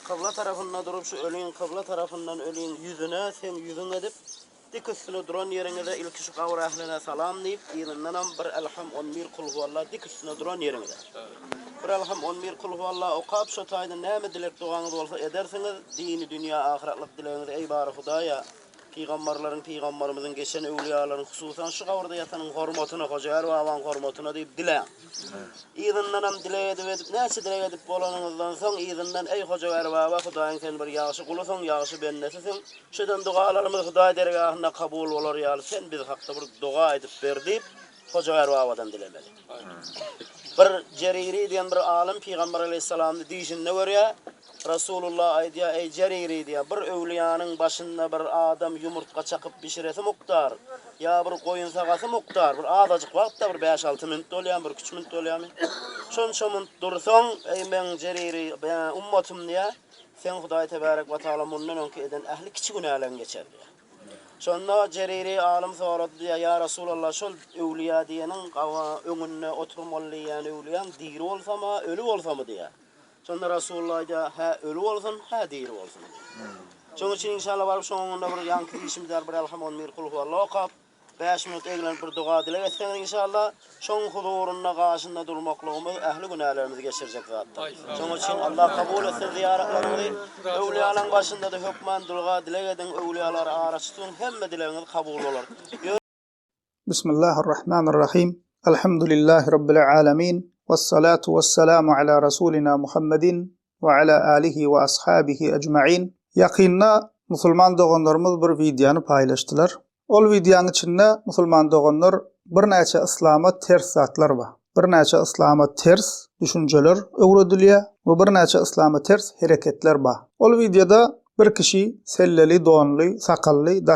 kıbla tarafından durup şu ölüğün kıbla tarafından ölüğün yüzüne sen yüzün edip dik üstüne duran yerine de ilk şu kavur ehline salam deyip iğninden bir elham 11 kul huvallah dik üstüne duran yerine de. Bir elham 11 kul huvallah okap şu tayda ne dilek duanız olsa edersiniz dini dünya ahiretlik dileğiniz ey bari Hudaya. Peygamberimizin geçen evliyaların hususan şu kavurda yatanın hormatına kocar ve avan hormatına deyip dileyen. İzinden hem dilek edip neyse dilek edip bolanınızdan son izinden ey hoca ervava Hudayın sen bir yağışı kulusun yağışı bennesisin. Şudan dualarımız Huday dergahına kabul olur yağlı sen biz hakta bir dua edip verdik hoca ervavadan dilemedik. Bir Ceriri diyen bir alim Peygamber aleyhisselam'ın dişinde var ya Resulullah aydiya ey Ceriri diye bir evliyanın başında bir adam yumurtka çakıp pişiresi muhtar. Ya bir koyun sagası muhtar. Bir azıcık vakitte bir 5-6 minut dolayan bir 3 minut dolayan. Şon dursan ey men Ceriri ben ummatum diye sen Huday tebarek ve taala bundan önki eden ehli kiçik günahlardan geçer diye. Şonda Ceriri alim soradı diye ya Resulullah şol evliya diyenin önüne oturmalı yani evliyan diri olsa mı ölü olsa mı diye. Sonra Resulullah da ha ölü olsun ha diri olsun. Şunun için inşallah varıp şonunda bir yankı işimiz var bir elham 11 kul huvallah okap 5 minut eğlenip bir dua dilek etsen inşallah şon huzuruna karşında durmaklığımız ehli günahlarımızı geçirecek zaten. Şunun için Allah kabul etsin ziyaretlerimizi. Evliyaların başında da hükmen dua dilek edin evliyaları araştırın hem dileğiniz kabul olur. Bismillahirrahmanirrahim. Elhamdülillahi Rabbil alemin. Vessalatu vesselamu ala Rasulina Muhammedin ve ala alihi ve ashabihi ecma'in. Yakınna Müslüman doğanlarımız bir videonu paylaştılar. Ol videonun içinde Müslüman doğanlar bir neçe İslam'a ters zatlar var. Bir neçe İslam'a ters düşünceler öğretiliyor ve bir neçe İslam'a ters hareketler var. Ol videoda bir kişi selleli, donlu, sakallı,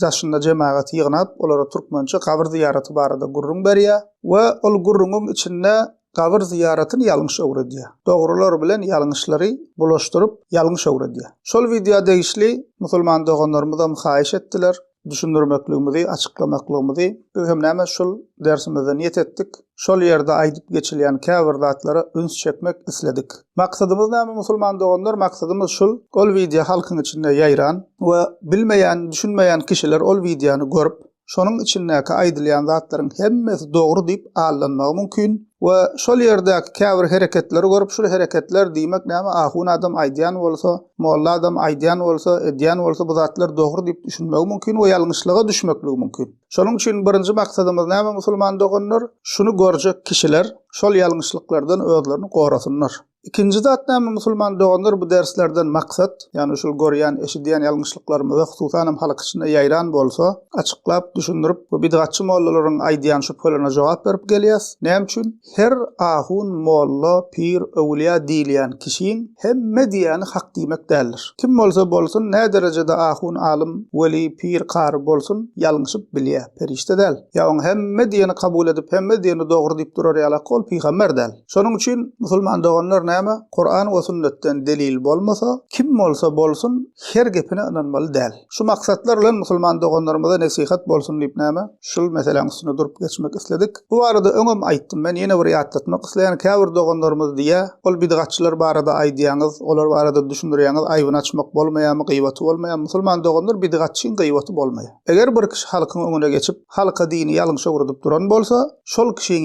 daşında cemaat yığınap, olara Türkmençe kabir ziyareti barada gurrun beriyor ve ol gurrunun içinde kabir ziyaretini yanlış öğretiyor. Doğrular bilen yanlışları bulaştırıp yanlış öğretiyor. Şol video değişli Müslüman doğanlarımıza muhayiş ettiler. Düşündürmekliğimizi, açıklamaklığımızı hem näme şol dersimizde niyet ettik. Şol yerde aydıp geçilen kabir zatlara üns çekmek isledik. Maksadımız näme Müslüman doğanlar? Maksadımız şol. Ol video halkın içinde yayran ve bilmeyen, düşünmeyen kişiler ol videonu görüp şonun içindeki aydylan zatların hemmesi doğru deyip allanmagy mümkün. Ve şol yerdeki kabir hareketleri görüp şol hareketler diýmek näme ahun adam aýdýan bolsa, molla adam aýdýan bolsa, edýän bolsa bu zatlar dogry diýip düşünmek mümkin we ýalňyşlyga düşmekligi mümkin. Şonuň üçin birinji maksadymyz näme musulman doganlar? Şunu görjek kişiler şol ýalňyşlyklardan özlerini gorasynlar. İkinci zat näme musulman doganlar bu derslerden maksat, yani şol görýän, eşidýän ýalňyşlyklarymyzy hususan hem halk içinde ýaýran bolsa, açyklap, düşündirip bu bidgatçy mollalaryň aýdýan şüphelerine jogap berip gelýäs. Näme üçin? Her ahun, molla, pir, öwliya diýilýän kişiň hemme diýäni hak diýmek däldir. Kim bolsa bolsun, ne derejede ahun, alim, weli, pir, qary bolsun, ýalňyşyp bilýär, perişte däl. Ya on hemme diýeni kabul edip, hemme diýeni dogry diýip durar ýala kol peýgamber däl. Şonuň üçin musulman doganlar näme? Kur'an we sünnetden delil bolmasa, kim bolsa bolsun, her gepine inanmaly däl. Şu maksatlar bilen musulman doganlarymyza nasihat bolsun diýip näme? Şol meseleň üstüne durup geçmek isledik. Bu arada öňem aýtdym, men ýene bir ýatlatmak isleýän käbir doganlarymyz diýe, ol bidgatçylar barada aýdýaňyz, olar barada düşündirýäňiz aýbyny açmak bolmaýarmy, gıybaty bolmaýarmy? Musulman doganlar bidgatçyň gıybaty bolmaýar. Eger bir kişi halkyň öňüne geçip, halka dini ýalňyş öwredip duran bolsa, şol kişiň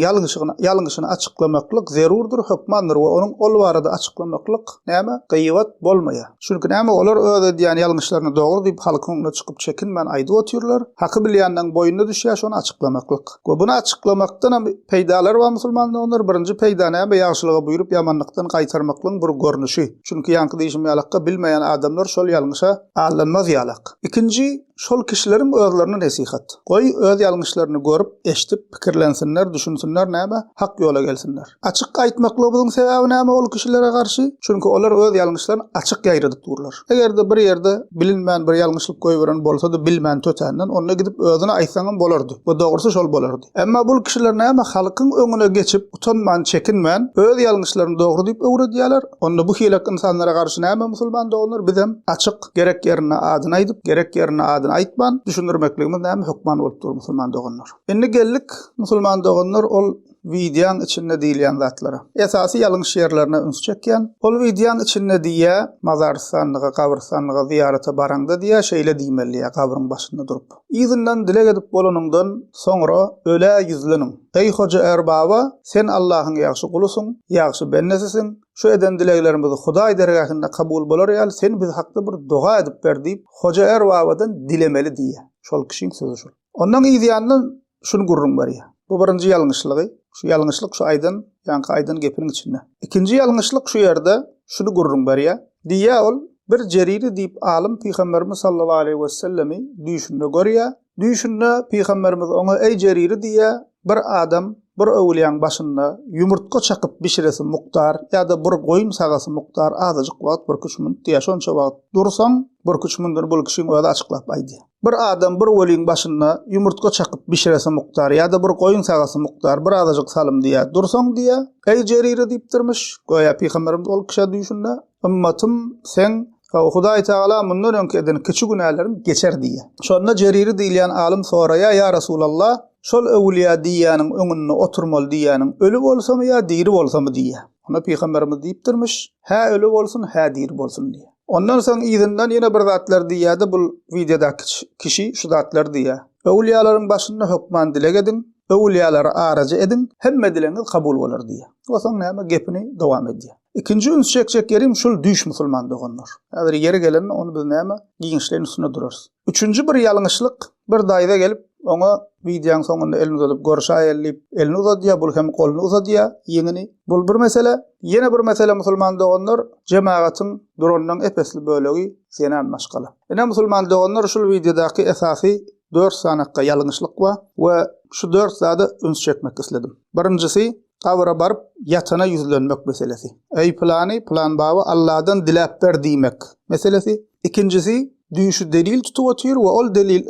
ýalňyşyny açyklamaklyk zerurdur, hukmandyr we onuň ol barada açyklamaklyk näme? Gıybat bolmaýar. Çünki näme olar öňe diýen ýalňyşlaryny dogry diýip halkyň öňüne çykyp çekinmän aýdyp oturýarlar. Haky bilýändiň boýunda düşýär şonu açyklamaklyk. We bunu açyklamakdan hem peýdalar we musulman onlar birinci peýda näme ýagşylyga buýurup ýamanlykdan gaýtarmaklyň bir görnüşi. Çünki ýanky diýişim ýalakka bilmeýän adamlar şol ýalňyşa allanmaz ýalak. İkinji şol kişilerin özlerine nasihat. Goý öz ýalňyşlaryny görüp, eşitip, pikirlensinler, düşünsinler näme? Hak ýola gelsinler. Açyk aýtmaklygymyň sebebi näme ol kişilere karşı? Çünki olar öz ýalňyşlaryny açyk ýaýradyp dururlar. Egerde bir ýerde bilinmän bir ýalňyşlyk goýberen bolsa da bilmän tötänden onda gidip özüne aýtsaňam bolardy. Bu dogrusy şol bolardy. Emma bu kişiler näme? Halkyň öňüne geçip, utanman, çekinmän, öz ýalňyşlaryny dogry diýip öwredýärler. Onda bu hilak insanlara karşı näme musulman doganlar? Bizem açyk gerek ýerine adyny aýdyp, gerek ýerine adyny aýtman, düşündirmekligimiz näme hukman bolup dur musulman doganlar. Indi geldik musulman doganlar ol videonun içinde diýilýän zatlara. Esasy ýalňyş ýerlerine üns çekýän. Ol videonun içinde diýä mazarstanlyga, gabrstanlyga ziýarata baranda diýä şeýle diýmeli gabryň başynda durup. Izinden dilek edip bolanyňdan soňra öle yüzleniň. Ey hoja erbaba, sen Allahyň ýagşy gulusyň, ýagşy bennesisin. Şu eden dileklerimizi Hudaý dergahynda kabul bolar ýaly sen biz hakda bir doga edip berdiýip hoja erbabadan dilemeli diýä. Şol kişiň sözü şol. Ondan ýa-da şunu gurrun barya. Bu birinji ýalňyşlygy. Şu ýalňyşlyk şu aýdan, ýa-ni aýdan gepiniň içinde. Ikinji ýalňyşlyk şu ýerde şunu gurrun barya. Diýä ol bir jeriri diýip alim Peýgamberimiz sallallahu aleyhi we sellemi düşünde görýä. Düşünde Peýgamberimiz oňa ey jeriri diýä bir adam bir öwliýäň başynda ýumurtka çakyp bişiresi muktar ýa-da bir goýun sagasy muktar azyjyk wagt bir küçmün diýä şonça wagt dursaň bir küçmündür bol kişiň öýde açyklap aýdy. Bir adam bir weliň başynda ýumurtka çakyp bişiresi muktar ýa-da bir goýun sagasy muktar bir azyjyk salym diýä dursaň diýä ey jeriri diýipdirmiş. Goýa Peýgamberimiz ol kişi düşünde ummatym sen Hudaý Taala mundan öňki eden kiçi günälerim geçer diýä. Şonda jeriri diýilýän alim soraýa ýa Rasulullah şol öwliýa diýýäniň öňünde oturmaly diýýäniň ölü bolsamy ýa diri bolsamy diýä. Ona Peýgamberimiz diýipdirmiş, hä ölü bolsun, hä diri bolsun diýä. Ondan soň izinden ýene bir zatlar diýýärdi bu videoda kişi şu zatlar diýä. Öwliýalaryň başynda hökman dilek edin, öwliýalary araja edin, hemme dileňiz kabul bolar diýä. Osaň näme gepini dowam edýär. İkinci üns çekjek yerim şul düş musulman dogonlar. Häzir yeri gelen onu biz näme giňişlerin üstüne durarys. Üçüncü bir ýalňyşlyk bir daýda gelip ona videoň soňunda elini uzatyp görüşä ellip elini uzatýar, bul hem golunu uzatýar, ýeňini. Bul bir mesele. Ýene bir mesele musulman dogonlar jemaatyň durandan epesli bölegi senan maşgala. Ene musulman dogonlar şul videodaky esasy 4 sanakka ýalňyşlyk we şu 4 zady üns çekmek isledim. Birincisi kabra barıp yatana yüzlenmek meselesi. Ey plan baba Allah'dan dilap ber diýmek meselesi. İkincisi düýşü delil tutup otyr we ol delil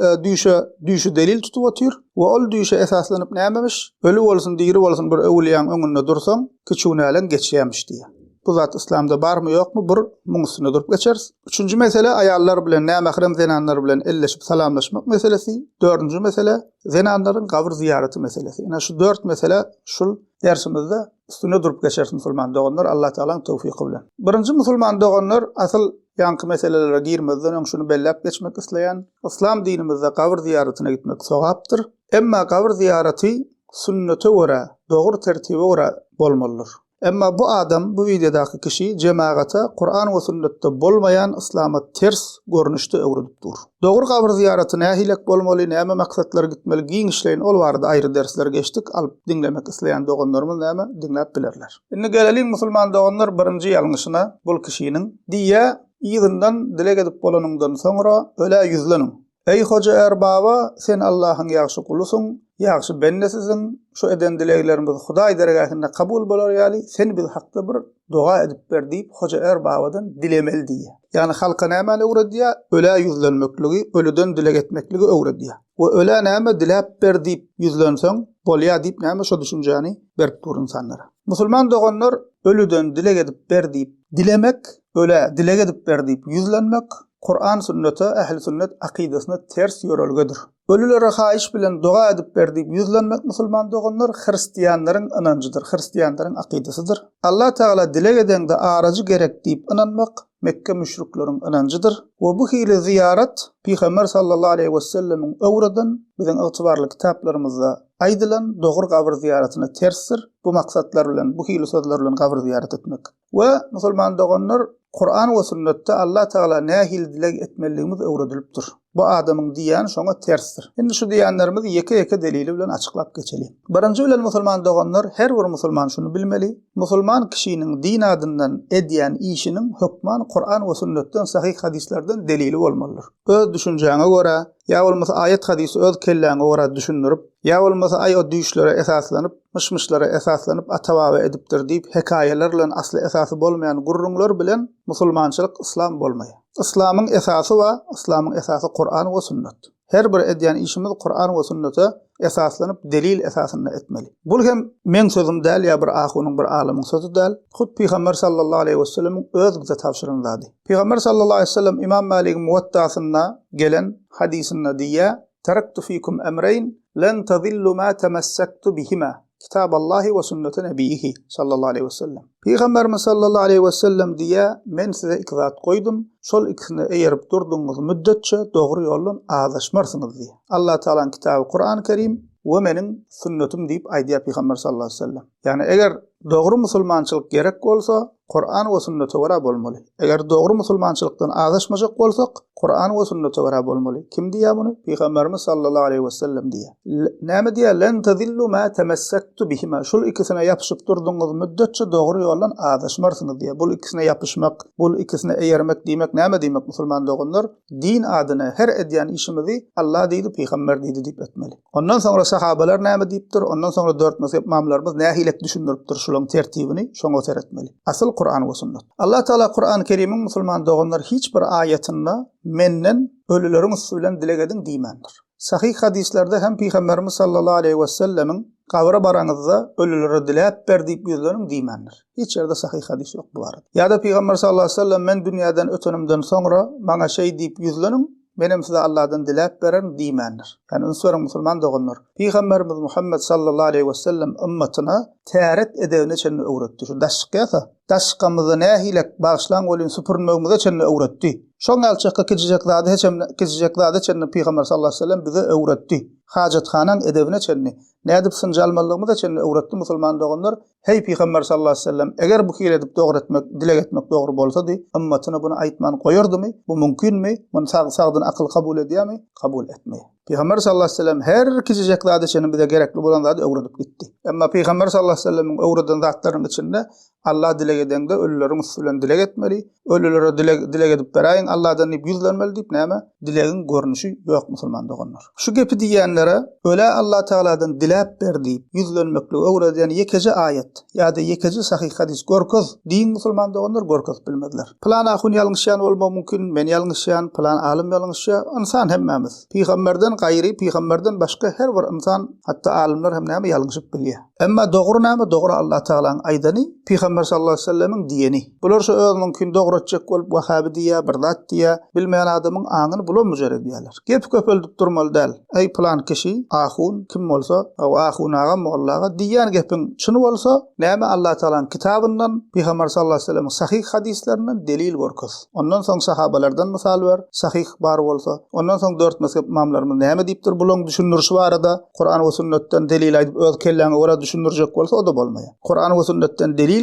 düýşü delil tutup otyr we ol düýşe esaslanyp nämemiş? Ölü bolsun, diri bolsun bir öwliýäň öňünde dursaň, kiçiňälen geçýärmiş diýär. Bu zat İslamda barmy ýokmy? Bir muňsyna durup geçeriz. Üçüncü mesele aýallar bilen näme zenanlar bilen elleşip salamlaşmak meselesi. Dördüncü mesele zenanlaryň gabr ziýaraty meselesi. Ina şu 4 mesele şul dersimizde üstüne durup geçeriz musulman dogonlar Allah Taala'nın tawfiqi bilen. Birinji musulman dogonlar asıl ýanky meselelere girmezden öň şunu bellep geçmek isleýän İslam dinimizde gabr ziýaratyna gitmek sowapdyr. Emma gabr ziýaraty sünnete görä, dogry tertibe görä bolmalydyr. Emma bu adam, bu videodaky kişi cemaata Kur'an we sünnetde bolmayan İslama ters görnüşde öwredipdir. Dogry gabr ziýaraty nähilek bolmaly, näme maksatlar gitmeli, giňişleýin ol barada aýry dersler geçdik. Alyp dinlemek isleýän dogonlarymyz näme dinläp bilerler. Indi gelelim musulman dogonlar birinji ýalňyşyna bul kişiniň diýä ýygynden dilek edip bolanyňdan soňra öle yüzleniň. Ey hoja erbaba, sen Allahyň ýagşy gulusyň, ýagşy bennesisin. Şu eden dileklerimiz Hudaý dergahynda kabul bolar ýaly sen biz hakda bir doga edip berdiýip hoja erbabadan dilemeli diýär. Ýani halka näme öwredýär? Öle yüzlenmekligi, ölüden dilek etmekligi öwredýär. We öle näme dilep berdiýip yüzlenseň bolýar diýip näme şu düşünjäni berip durun insanlara. Musulman dogonlar ölüden dilek edip berdiýip dilemek, öle dilek edip berdiýip yüzlenmek Kur'an sünnete, ehli sünnet akidasyna ters ýörelgedir. Ölülere haýyş bilen doga edip berdiýip yüzlenmek musulman dogonlar hristiýanlaryň inanjydyr, hristiýanlaryň akidasydyr. Allah Taala dilek edende arajy gerek diýip inanmak Mekke müşrikleriň inanjydyr. We bu hili ziyaret Peýgamber sallallahu aleyhi we sellemiň öwreden biziň ygtybarly kitaplarymyzda aýdylan dogry gabr ziyaretyne tersdir. Bu maksatlar bilen, bu hili sözler bilen gabr ziyaret etmek. We musulman dogonlar Kur'an we sünnetde Allah Taala nähil dilek etmeligimiz öwredilipdir. Bu adamyň diýän şoňa tersdir. Indi şu diýänlerimizi ýeke-ýeke delili bilen açyklap geçelim. Birinji bilen musulman dogonlar her bir musulman şunu bilmeli. Musulman kişiniň din adyndan edýän işiniň hökman Kur'an we sünnetden sahih hadislerden delili bolmalydyr. Öz düşünjäňe görä, ýa bolmasa ayet hadisi öz kelläňe görä düşünürip, ýa bolmasa aýo düýüşlere esaslanyp, mışmışlara esaslanyp atawawa edipdir diýip hekaýeler bilen asly esasy bolmayan gurrunlar bilen musulmançylyk islam bolmaýar. İslamyň esasy we islamyň esasy Kur'an we sünnet. Her bir edýän işimiz Kur'an we sünnete esaslanyp delil esasynda etmeli. Bu hem men sözüm däl ýa bir ahynyň bir alymyň sözü däl. Hut Peýgamber sallallahu aleyhi we sellem öz bize tapşyryňlady. Peýgamber sallallahu aleyhi we sellem İmam Malik Muwatta'synda gelen hadisinde diýär: "Taraktu fikum emrayn lan tadillu ma tamassaktu bihima." Kitaballahi ve sünneti nebiyihi sallallahu aleyhi ve sellem. Peygamberimiz sallallahu aleyhi ve sellem diye men size iki zat koydum. Şol ikisini eğerip durduğunuz müddetçe doğru yolun ağdaşmarsınız diye. Allah Teala'nın kitabı Kur'an-ı Kerim ve menin sünnetim deyip aydiya Peygamber sallallahu aleyhi ve sellem. Yani eğer doğru musulmançılık gerek olsa Kur'an ve sünnete göre bolmaly. Eğer doğru musulmançılıktan ağdaşmajak bolsak Kur'an ve sünnete göre bolmaly. Kim diye bunu? Peygamberimiz sallallahu aleyhi ve sellem diye. Näme diye? Len tazillu ma tamassaktu bihima. Şol ikisine yapışıp durduğunuz müddetçe doğru yoldan ağdaşmarsınız diye. Bu ikisine yapışmak, bu ikisine eğermek demek näme demek musulman dogunlar? Din adına her edýän işimizi Allah deydi, Peygamber deydi deyip etmeli. Ondan sonra sahabeler näme deyipdir? Ondan sonra 4 mezhep imamlarımız nähilek düşünürüpdir şolun tertibini, şoňa teretmeli. Asıl Kur'an ve sünnet. Allah Teala Kur'an-ı Kerim'in musulman dogunlar hiç bir ayetinde menden ölülerin usulen dilegedin diýmendir. Sahih hadislerde hem Peygamberimiz sallallahu aleyhi ve sellemin kabra baraňyzda ölülere diläp berdiýip ýüzleniň diýmendir. Hiç yerde sahih hadis ýok bu arada. Ya da Peygamber sallallahu aleyhi ve sellem men dünýäden ötenimden soňra maňa şey diýip ýüzleniň benim size Allah'dan diläp beren diýmendir. Yani ünsürün musulman dogunlar. Peygamberimiz Muhammed sallallahu aleyhi ve sellem ümmetine täret edewine çenni öwretdi. Şu daşykýasa, daşykymyzy nähilek bagşlan bolyn süpürmegimize çenni öwretdi. Şoň alçakka keçijekläde çenni Peygamber sallallahu aleyhi ve sellem bize öwretdi. Hajatxanaň edewine çenni nädip sınjalmalygymyza çenni öwretdi musulman dogunlar. Hey Peygamber sallallahu aleyhi ve sellem, eger bu hile edip dogry etmek, dilek etmek dogry bolsa di, ümmetine bunu aýtman goýardymy? Bu mümkinmi? Bunu sagdan akyl kabul edýärmi? Kabul etmeýär. Peygamber sallallahu aleyhi ve sellem her keçijekläde çenni bize gerekli bolan zady öwredip gitdi. Emma Peygamber sallallahu aleyhi ve sellem'in öwreden zatlarynyň içinde Allah dilek edende ölülerin usulen dilek etmeli, ölülere dilek edip beraýin Allah'dan diýip ýüzlenmeli diýip näme? Dilegiň görnüşi ýok musulman dogunlar. Şu gepi diýenlere öle Allah Teala'dan diläp ber diýip ýüzlenmekle öwreden ýekeje ayet ýa-da ýekeje sahih hadis görköz diýin musulman dogunlar görköz bilmediler. Plan ahun ýalňyşýan bolma mümkin, men ýalňyşýan, plan alim ýalňyşýan, insan hemmemiz. Peygamberden gaýry, peygamberden başga her bir insan, hatda alimler hem näme ýalňyşyp bilýär. Emma dogry näme? Dogry Allah Teala'nın aýdany, Peygamber sallallahu aleyhi ve sellem'in diýeni. Bular şu öz mümkin dogry etjek bolup Wahhabi diýär, birdat diýär, bilmeýän adamyň aňyny bulan müjerred diýerler. Gep köpeldip durmaly däl. Ey plan kişi, ahun kim bolsa, o ahunaga mollaga diýen gepin çyny bolsa, näme Allah Teala'nın kitabyndan, Peygamber sallallahu aleyhi ve sellem'in sahih hadislerinden delil görköz. Ondan soň sahabalardan misal ber, sahih bar bolsa, ondan soň 4 mezhep imamlarymyz näme diýipdir bulan düşünürşi barada, Kur'an we sünnetten delil aýdyp öz kelläňe görä düşünürjek bolsa o da bolmaýar. Kur'an we sünnetten delil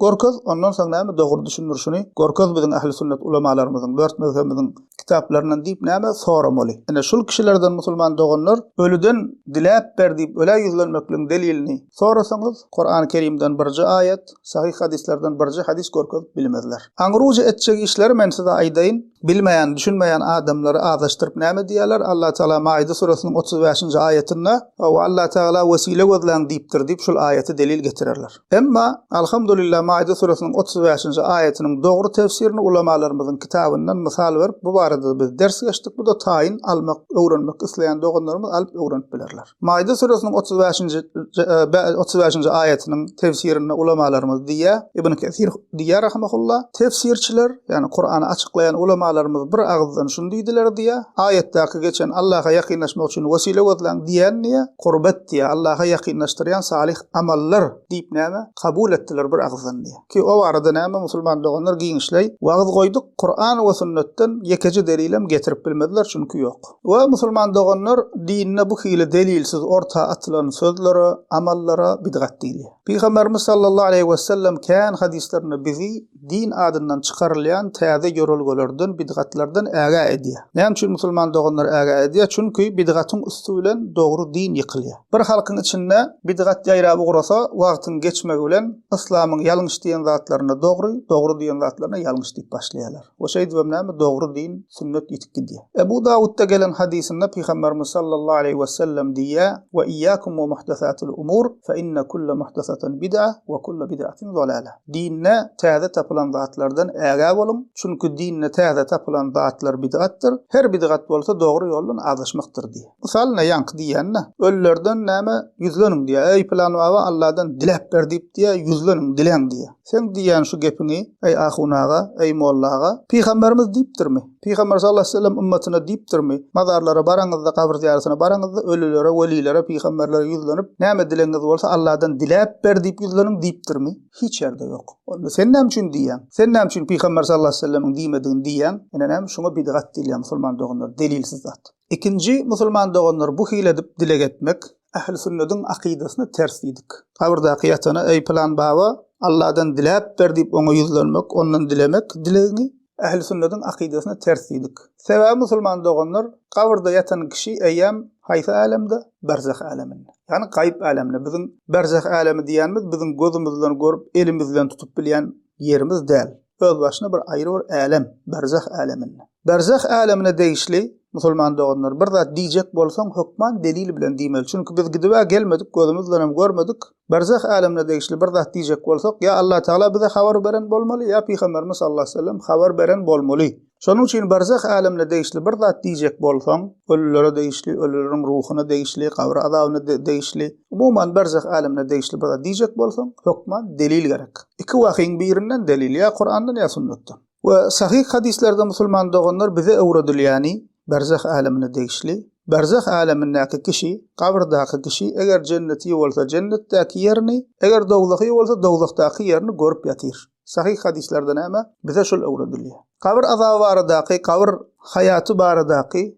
görköz, ondan soň näme dogry düşünürşini görköz biziň ähli sünnet ulamalarymyzyň 4 mezhebimiziň kitaplaryndan diýip näme soramaly. Ene şol kişilerden musulman dogunlar ölüden diläp ber diýip öle ýüzlenmekliň delilini sorasaňyz Kur'an-ı Kerimden birji ayet, sahih hadislerden birji hadis görköz bilmezler. Aňruja etjek işler men size aýdaýyn. Bilmeýän, düşünmeýän adamlary azlaşdyryp näme diýerler? Allah Teala Maide surasının 35-nji ayetinde "Wa Allah Teala vesile gözlän" diýipdir diýip şol ayeti delil getirerler. Emma alhamdulillah Maide surasının 35-nji ayetiniň dogry tefsirini ulamalarymyzyň kitabyndan misal berip bu barada biz ders geçdik. Bu da taýin almak, öwrenmek isleýän dogunlarymyz alyp öwrenip bilerler. Maide surasının 35-nji ayetiniň tefsirini ulamalarymyz diýär. İbn Kesir diýär rahimehullah. Tefsirçiler, yani Kur'any açyklayan ulama bir ağızdan şunu diýdiler diýe, ayetdäki geçen Allah'a ýakynlaşmak üçin vesile gözlän diýenniýe gurbet diýe, Allah'a ýakynlaşdyrýan salih amallar diýip näme kabul etdiler bir ağızdan diýe. Ki o arada näme musulman doganlar giňişleý, wagt goýduk Kur'an we sünnetten ýekeje delilem getirip bilmediler çünkü ýok. We musulman doganlar dinine bu hile delilsiz orta atılan sözlere, amallara bidgat diýilýär. Peygamberimiz sallallahu aleyhi ve sellem kän hadislerini bizi din adından çıkarılayan täze görülgelerden, bidgatlardan äga edýär. Näme üçin musulman doganlar äga edýär? Çünki bidgatyň üstünden dogry din ýykylýar. Bir halkyň içinde bidgat ýaýraby gurasa, wagtyň geçmegi bilen islamyň ýalňyş diýen zatlaryna dogry, dogry diýen zatlaryna ýalňyş diýip başlaýarlar. O şeýdi we näme dogry din, sünnet ýitip gidýär. Ebu Davud'da gelen hadisinde Peygamberimiz sallallahu aleyhi ve sellem diýär: "Ve iyyakum ve muhdesatul umur, fe inne kulle muhdesatin bid'a ve kulle bid'atin zalala." Dinne täze tapılan zatlardan äga bolun. Çünkü dinne täze tapılan zatlar bid'atdır. Her bid'at bolsa dogry ýoldan azlaşmakdyr diýär. Misal näyank diýenne, öllerden näme ýüzleniň diýär. Ey plan we Allah'dan diläp ber diýip diýär, ýüzleniň dilen diýär. Sen diýän şu gepini ey ahunaga, ey mollaga Peygamberimiz diýipdirmi? Peygamber sallallahu aleyhi ve sellem ümmetine diýipdirmi? Mazarlara baraňyzda, kabr ziyaretine baraňyzda ölülere, welilere, peýgamberlere ýüzlenip, näme dileňiz bolsa Allahdan diläp ber diýip ýüzleniň diýipdirmi? Hiç ýerde ýok. Onu sen näme üçin diýýän? Sen näme üçin Peygamber sallallahu aleyhi ve sellem'in diýmedigiň diýýän? Ene näme şoňa bidgat diýýän musulman doganlar, delilsiz zat. İkinci musulman doganlar bu hile edip dilek etmek, Ahl-i Sünnet'in akidasyny ters diýdik. Kabrda ýatyna ey plan baba, Allah'dan diläp ber diýip oňa ýüzlenmek, ondan dilemek, dilegiňi Ahl-i Sünnet'in akidasyny ters diýdik. Sebäbi musulman doganlar kabrda ýatan kişi eýem haýsy alemde, berzah aleminde. Yani gaýb aleminde. Bizim berzah alemi diýänimiz bizim gözümizden görüp, elimizden tutup bilýän yerimiz däl. Öz başyna bir aýry bir alem, berzah aleminde. Berzah alemine değişli musulman doganlar bir zat diýjek bolsaň hukman delil bilen diýmeli. Çünki biz gidip gelmedik, gözümizle hem görmedik. Berzah alemine değişli bir zat diýjek bolsak, ya Allah Taala bize habar beren bolmaly, ya Peygamberimiz sallallahu aleyhi ve sellem habar beren bolmaly. Şonuň üçin berzah alemine değişli bir zat diýjek bolsaň, ölülere değişli, ölülerin ruhuna değişli, kabr azabyna değişli, umuman berzah alemine değişli bir zat diýjek bolsaň, hukman delil gerek. Iki wahyň birinden delil, ya Kur'andan ya sünnetden. Ve sahih hadislerde musulman doganlar bize öwredilýäni berzah alemine değişli. Berzah alemindäki kişi, kabrdäki kişi eger cenneti bolsa cennetdäki yerini, eger dogzaky bolsa dogzakdaky yerini görüp ýatyr. Sahih hadislerde näme? Bize şol öwredilýär. Kabr azaby baradaky, kabr hayaty baradaky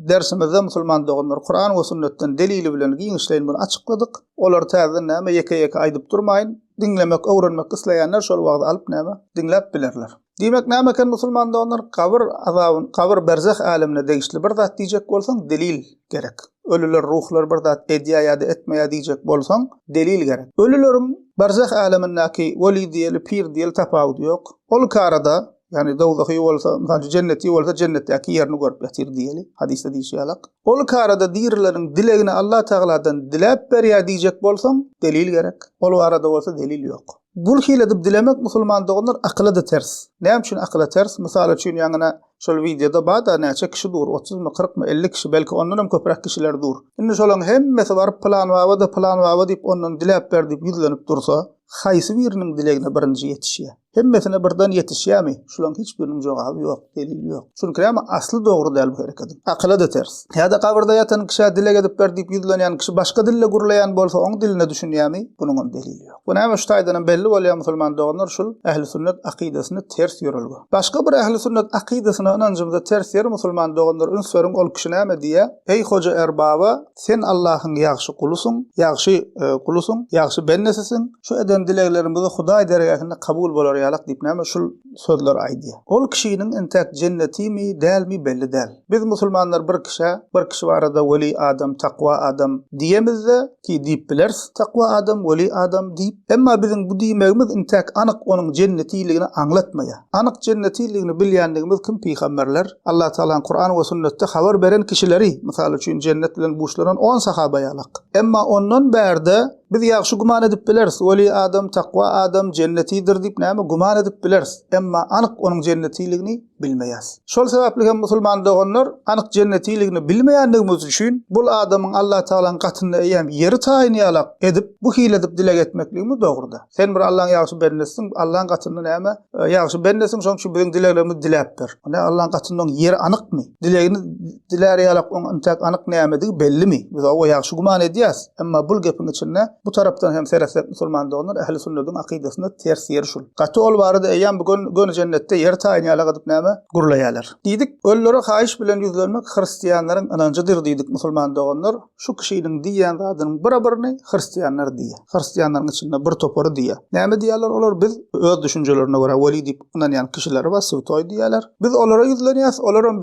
dersimizde musulman doganlar Kur'an we sünnetten delili bilen giňişleýän bunu açykladyk. Olar täze näme ýeke-ýeke aýdyp durmaýyn. Dinlemek, öwrenmek isleýänler şol wagtda alyp näme? Dinläp bilerler. Demek näme eken musulman doganlar kabr azabyn, kabr berzah alemine değişli bir zat diýjek bolsaň delil gerek. Ölüler ruhlar bir zat edýär ýa-da etmeýär diýjek bolsaň delil gerek. Ölülerim berzah alemindäki weli diýeli, pir diýeli tapawut ýok. Ol karada yani dogzaky bolsa, cenneti bolsa cennetdäki yerini görüp ýatyr diýeli. Hadisde diýişýärler. Ol karada diýerleriň dilegini Allah Taala'dan diläp berýär diýjek bolsaň delil gerek. Ol arada bolsa delil ýok. Bul hile edip dilemek musulman doganlar akla da ters. Näme üçin akla ters? Mysal üçin ýaňyna şol videoda bada näçe kişi dur, 30 mi, 40 mi, 50 kişi, belki ondan hem köprek kişiler dur. Indi şolaň hemmesi barıp plan waba diýip ondan diläp ber diýip ýüzlenip dursa, haýsy biriniň dilegine birinji ýetişýär. Hemmesine birden yetişýärmi? Şolaň hiç biriniň jogaby ýok, delili ýok. Şunuň näme asly dogry däl bu hereket. Akla da ters. Ýa-da kabrda ýatan kişi dilek edip ber diýip ýüzlenýän kişi başga dille gurlaýan bolsa, oň diline düşünýärmi? Bunyň delili ýok. Bu näme şu taýdan belli bolýan musulman doganlar şol ähli sünnet akidasyny ters ýörelgi. Başga bir ähli sünnet akidasyna inancymda ters ýer musulman doganlar ünsörüň ol kişi näme diýär? Ey hoja erbaba, sen Allahyň ýagşy kulusyň, ýagşy bennesisin. Şu eden dileklerimizi Hudaý dergähinde kabul bolar ýalak diýip näme şol sözler aýdy. Ol kişiniň entek cennetimi, dälmi belli däl. Biz musulmanlar bir kişi barada weli adam, takwa adam diýemizde ki diýip bilers, takwa adam, weli adam diýip. Emma bizim bu diýmegimiz entek anyk onuň cennetiligini aňlatmaýar. Anyk cennetiligini bilýänligimiz kim? Peýgamberler. Allah Taala Kur'an we sünnetde habar beren kişileri, mysal üçin cennet bilen buşlanan 10 sahaba ýalak. Emma ondan bärde biz ýagşy guman edip bilers, weli adam, takwa adam cennetidir diýip näme guman edip bilers. Emma anyk onuň cennetiligini bilmeýäs. Şol sebäpli hem musulman doganlar anyk cennetiligini bilmeýänligimiz üçin bul adamyň Allah Taala'nın gatynda eýem ýeri taýin ýalak edip bu hile edip dilek etmekligimiz dogruda. Sen bir Allah'ın ýagşy bennesiň, Allah'ın gatynda näme ýagşy bennesiň, şoň üçin biziň dileklerimiz diläp ber. Ona Allah'ın gatynda ýeri anykmy? Dilegini dilär ýalak oň entek anyk nämedir bellimi? Biz o ýagşy guman edýäs. Emma bul gepiň içinde bu tarapdan hem seraslet musulman doganlar ähli sünnetin akidasyna ters ýer şol. Gaty ol barada eýem bugün cennetde ýer taýin ýalak edip näme gurlaýarlar. Diýdik, öllere haýyş bilen ýüzlenmek hristiýanlaryň inanjydyr diýdik musulman doganlar. Şu kişiniň diýen zadynyň bir-birini hristiýanlar diýär. Hristiýanlaryň içinde bir topary diýär. Näme diýerler olar? Biz öz düşünjelerine göre weli diýip inanýan kişiler we süwtoy diýerler. Biz olara ýüzlenýäs, olaryň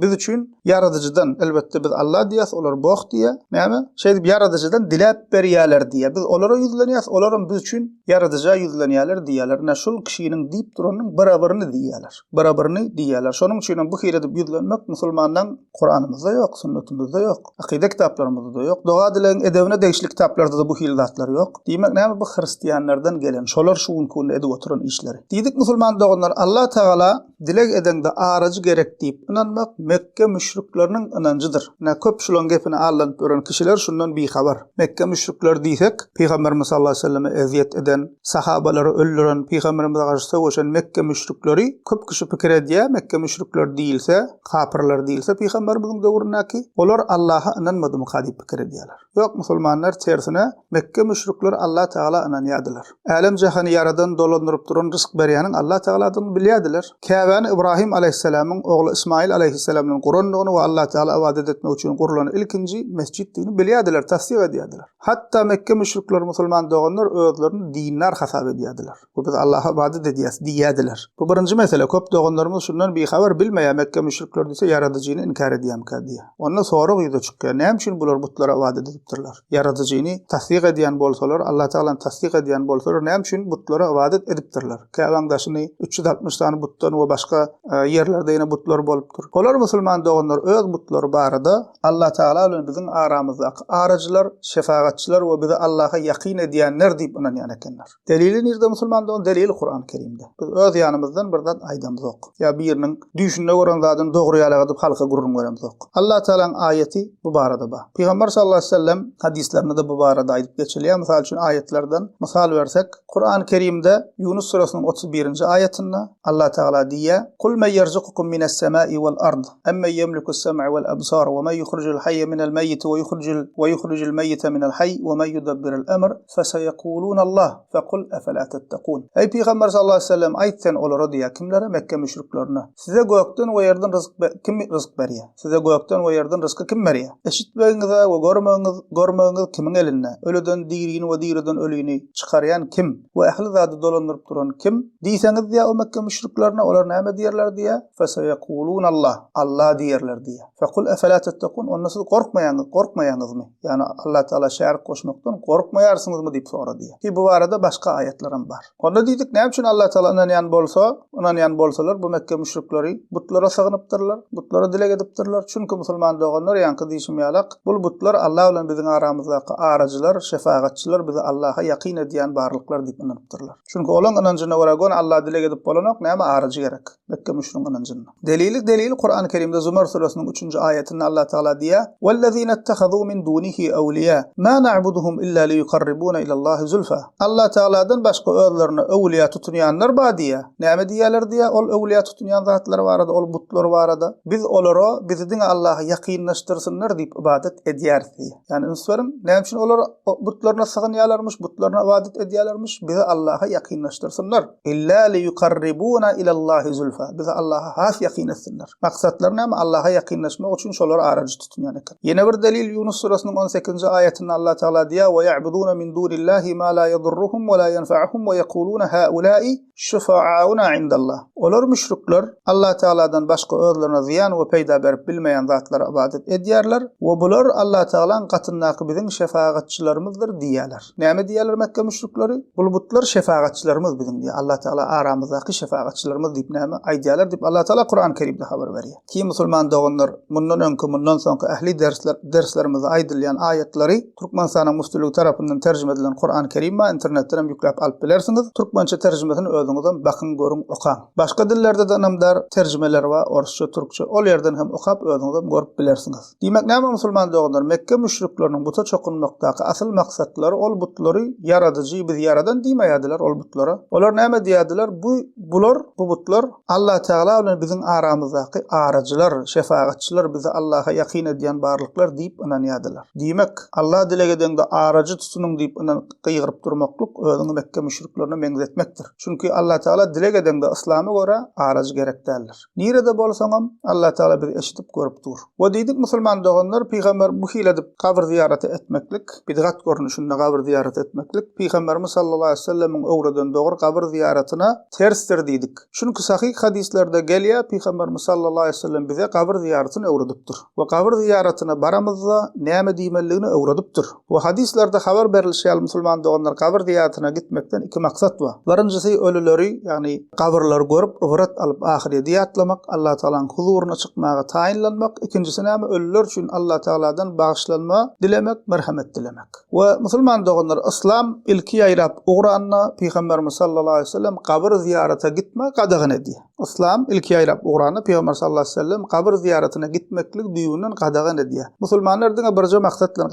biz üçin yaradyjydan, elbetde biz Allah diýäs, olar bok diýär. Näme? Şeýle diýip yaradyjydan diläp berýärler diýär. Biz olara ýüzlenýäs, olaryň biz üçin yaradyjy ýüzlenýärler diýerler. Nä şol kişiniň diýip duranyň barabaryny diýerler. Barabaryny diýerler. Şonuň üçin bu hile edip ýüzlenmek musulmanyň Kur'anymyzda ýok, sünnetimizde ýok, akide kitaplarymyzda ýok. Doga dilen edebine degişlik kitaplarda da bu hile zatlar ýok. Diýmek näme bu hristiýanlardan gelen, şolar şu gün edip oturan işleri. Diýdik musulman doganlar Allah Taala dilek edende aracı gerek deyip inanmak Mekke müşriklerinin inancıdır. Ne köp şulon gepini allanıp ören kişiler şundan bir haber. Mekke müşrikler diysek Peygamberimiz sallallahu aleyhi ve selleme eziyet eden, sahabaları öldüren, Peygamberimize karşı savaşan Mekke müşrikleri köp kişi pikir ediyor. Mekke müşrikler değilse, kafirler değilse Peygamberimizin dövründeki olar Allah'a inanmadı mı kadip pikir ediyorlar. Yok, musulmanlar tersine Mekke müşrikler Allah Teala inanyadılar. Alem cehanı yaradan dolandırıp duran rızk beryanın Allah Teala'dan biliyadiler. Kâben İbrahim aleyhisselamın oğlu İsmail aleyhisselamın Kur'an'ını ve Allah Teala ibadet etmek için kurulan ilkinci mescidini biliyadiler, tasdik ediyadiler. Hatta Mekke müşrikler musulman doğanlar özlerini dinler hasap ediyadiler. Bu biz Allah'a ibadet ediyaz diyadiler. Bu birinci mesele. Köp doğanlarımız şundan bir haber bilmeye Mekke müşrikler dese yaratıcını inkar ediyem kadiye. Ondan sonra yüzü çıkıyor. Neyim için bular butlara ibadet ediptirler? Yaratıcını tasdik ediyen bolsalar, Allah Teala'nın tasdik ediyen bolsalar neyim için butlara ibadet ediptirler? Kâben daşını 360 tane buttan ve başka yerlerde yine butlar boluptur. Olar musulman doğanlar öz butları barada Allah Teala bizim aramızdaki aracılar, şefaatçiler ve bize Allah'a yakin ediyenler deyip inanan ekenler. Delili nerede musulman doğan? Delili Kur'an-ı Kerim'de. Biz öz yanımızdan birden aydamız yok. Ya birinin düşünde gören zaten doğru yalağa edip halka gururun veremiz yok. Allah Teala'nın ayeti bu barada ba. Peygamber sallallahu aleyhi ve sellem hadislerinde de bu barada ayıp geçiliyor. Misal için ayetlerden misal versek Kur'an-ı Kerim'de Yunus surasının 31. ayetinde Allah Teala diye "Kul men yerzukukum mines semai vel ard emme yemlikus sem'a vel absar ve men yukhrijul hayye minel meyyit ve yukhrijul meyyite minel hayy ve men yudabbirul emr feseyekulun Allah fekul efela tettekun." Ey Peygamber sallallahu aleyhi ve sellem ayten olara diye kimlere? Mekke müşriklerine. Size gökten ve yerden kim rızık veriyor? Size gökten ve yerden rızkı kim veriyor? Eşitmeyiniz ve görmeyiniz kimin eline? Ölüden dirini ve diriden ölüyünü çıkarayan kim? Ve ehli zadı dolandırıp duran kim? Diyseniz diye o Mekke müşriklerine olar neyme diyerler diye? Feseyekulun Allah. Allah diyerler diye. Fekul efela tettekun. Ondan siz korkmayanız mı? Yani Allah Teala şerik koşmaktan korkmayarsınız mı deyip sonra diye. Ki bu arada başka ayetlerim var. Onda dedik ne için Allah Teala inanyan bolsalar bu Mekke müşrikleri butlara sığınıptırlar, butlara dilek ediptirler. Çünkü musulman doğanlar yankı dişimyalak bu butlar Allah ile bizim aramızdaki aracılar, şefaatçiler bize Allah'a yakin ediyen varlıklar deyip inanıptırlar. Çünkü olan inancına göre Allah dilek edip bolanak neyme aracı gerek. Mekke müşrikin inancına. Delili Kur'an-ı Kerim'de Zümer suresinin 3. ayetinde Allah Teala diye وَالَّذ۪ينَ اتَّخَذُوا مِنْ دُونِهِ اَوْلِيَا مَا نَعْبُدُهُمْ إِلَّا لِيُقَرِّبُونَ إِلَى اللّٰهِ زُلْفَى Allah Teala'dan başka özlerine evliya tutunayanlar ba diye. Neyme diyeler diye? Ol evliya tutunayan zatlar var arada, ol butlar var arada. Biz olara, bizi Allah'a yakinleştirsinler deyip ibadet ediyeriz diye. Yani ünsverim, neyim için olara butlarına sığınayalarmış, butlarına ibadet ediyalarmış, bizi Allah'a yakinleştirsinler. İlla liyukarribuna ilallahi zulfa. Bizi Allah'a has yakin etsinler. Maksatlar neyme? Allah'a yakinleşmek için şolara aracı tutunayan eken. Yine bir delil Yunus suresinin 18. ayetinde Allah Teala diye وَيَعْبُدُونَ مِنْ دُونِ اللّٰهِ مَا لَا يَضُرُّهُمْ وَلَا يَنْفَعُهُمْ وَيَقُولُونَ هَؤُلَاءِ شُفَعَاؤُنَا عِنْدَ اللّٰهِ Olar müşrikler Allah Teala'dan başka özlerine ziyan ve peyda berip bilmeyen zatlara ibadet ediyerler ve bular Allah Teala'nın katındaki bizim şefaatçilerimizdir diyorlar. Neyme diyorlar Mekke müşrikleri? Bu butlar şefaatçilerimiz bizim diye. Allah Teala aramızdaki şefaatçilerimiz deyip neyme aydiyalar deyip Allah Teala Kur'an-ı Kerim'de haber veriyor. Ki musulman doğanlar bundan sonra ehli derslerimize aydırlayan ayetleri Türkmenistan'ın müftülüğü tarafından tercüme edilen Kur'an-ı Kerim'e internetten yüklep alıp bilirsiniz. Türkmençe tercümesini özünüzden bakın, görün, okan. Başka dillerde de namdar tercümeler var, Orsça, Türkçe. O yerden hem okap özünüzden görüp bilirsiniz. Demek neyme musulman doğanlar? Mekke müşriklerinin buta çokunmaktaki asıl maksatları ol butları yaratıcı biz yaradan demeyadiler ol butlara. Olar neyme diyadiler? Bu butlar Allah Teala bizim aramızdaki aracılar, şefaatçiler bize Allah'a yakin ediyen varlıklar deyip inanyadılar. Demek Allah dilek edende aracı tutunun deyip kıyırıp durmakluk özünü Mekke müşriklerine menzetmektir. Çünkü Allah Teala dilek edende İslam'a göre aracı gerek derler. Nerede bolsanam Allah Teala bizi eşitip görüp dur. Ve dedik musulman doğanlar Peygamber bu hil edip kabir ziyareti etmeklik, bidgat görünüşünde kabir ziyareti etmeklik, Peygamberimiz sallallahu aleyhi ve sellem'in öğreden doğru kabir ziyaretine terstir dedik. Çünkü sahih hadislerde geliyor Peygamberimiz sallallahu aleyhi ve sellem bize kabir ziyaretini öğrediptir. Ve kabir ziyaretine baramızda neyme diyemelliğini öğrediptir. Ve hadislerde haber verilşeyal musulman doğanlar kabir ziyaretine gitmekten iki maksat var. Birincisi ölüleri yani kabirleri görüp ıvrat alıp ahireye diyatlamak, Allah Teala'nın huzuruna çıkmağa tayinlanmak. İkincisi neyme ölüler için Allah Teala'dan bağışlanma dilemek, merhamet dilemek. Ve musulman doğanlar İslam ilki yayrap uğranına Peygamberimiz sallallahu aleyhi ve sellem kabir ziyarete gitme kadağın ediyor. diye. İslam ilki aýlap ugrany Peýgamber sallallahu aleyhi ve sellem kabr ziyaretine gitmeklik düýünden gadagan ediýär. Musulmanlar diňe birje maksat bilen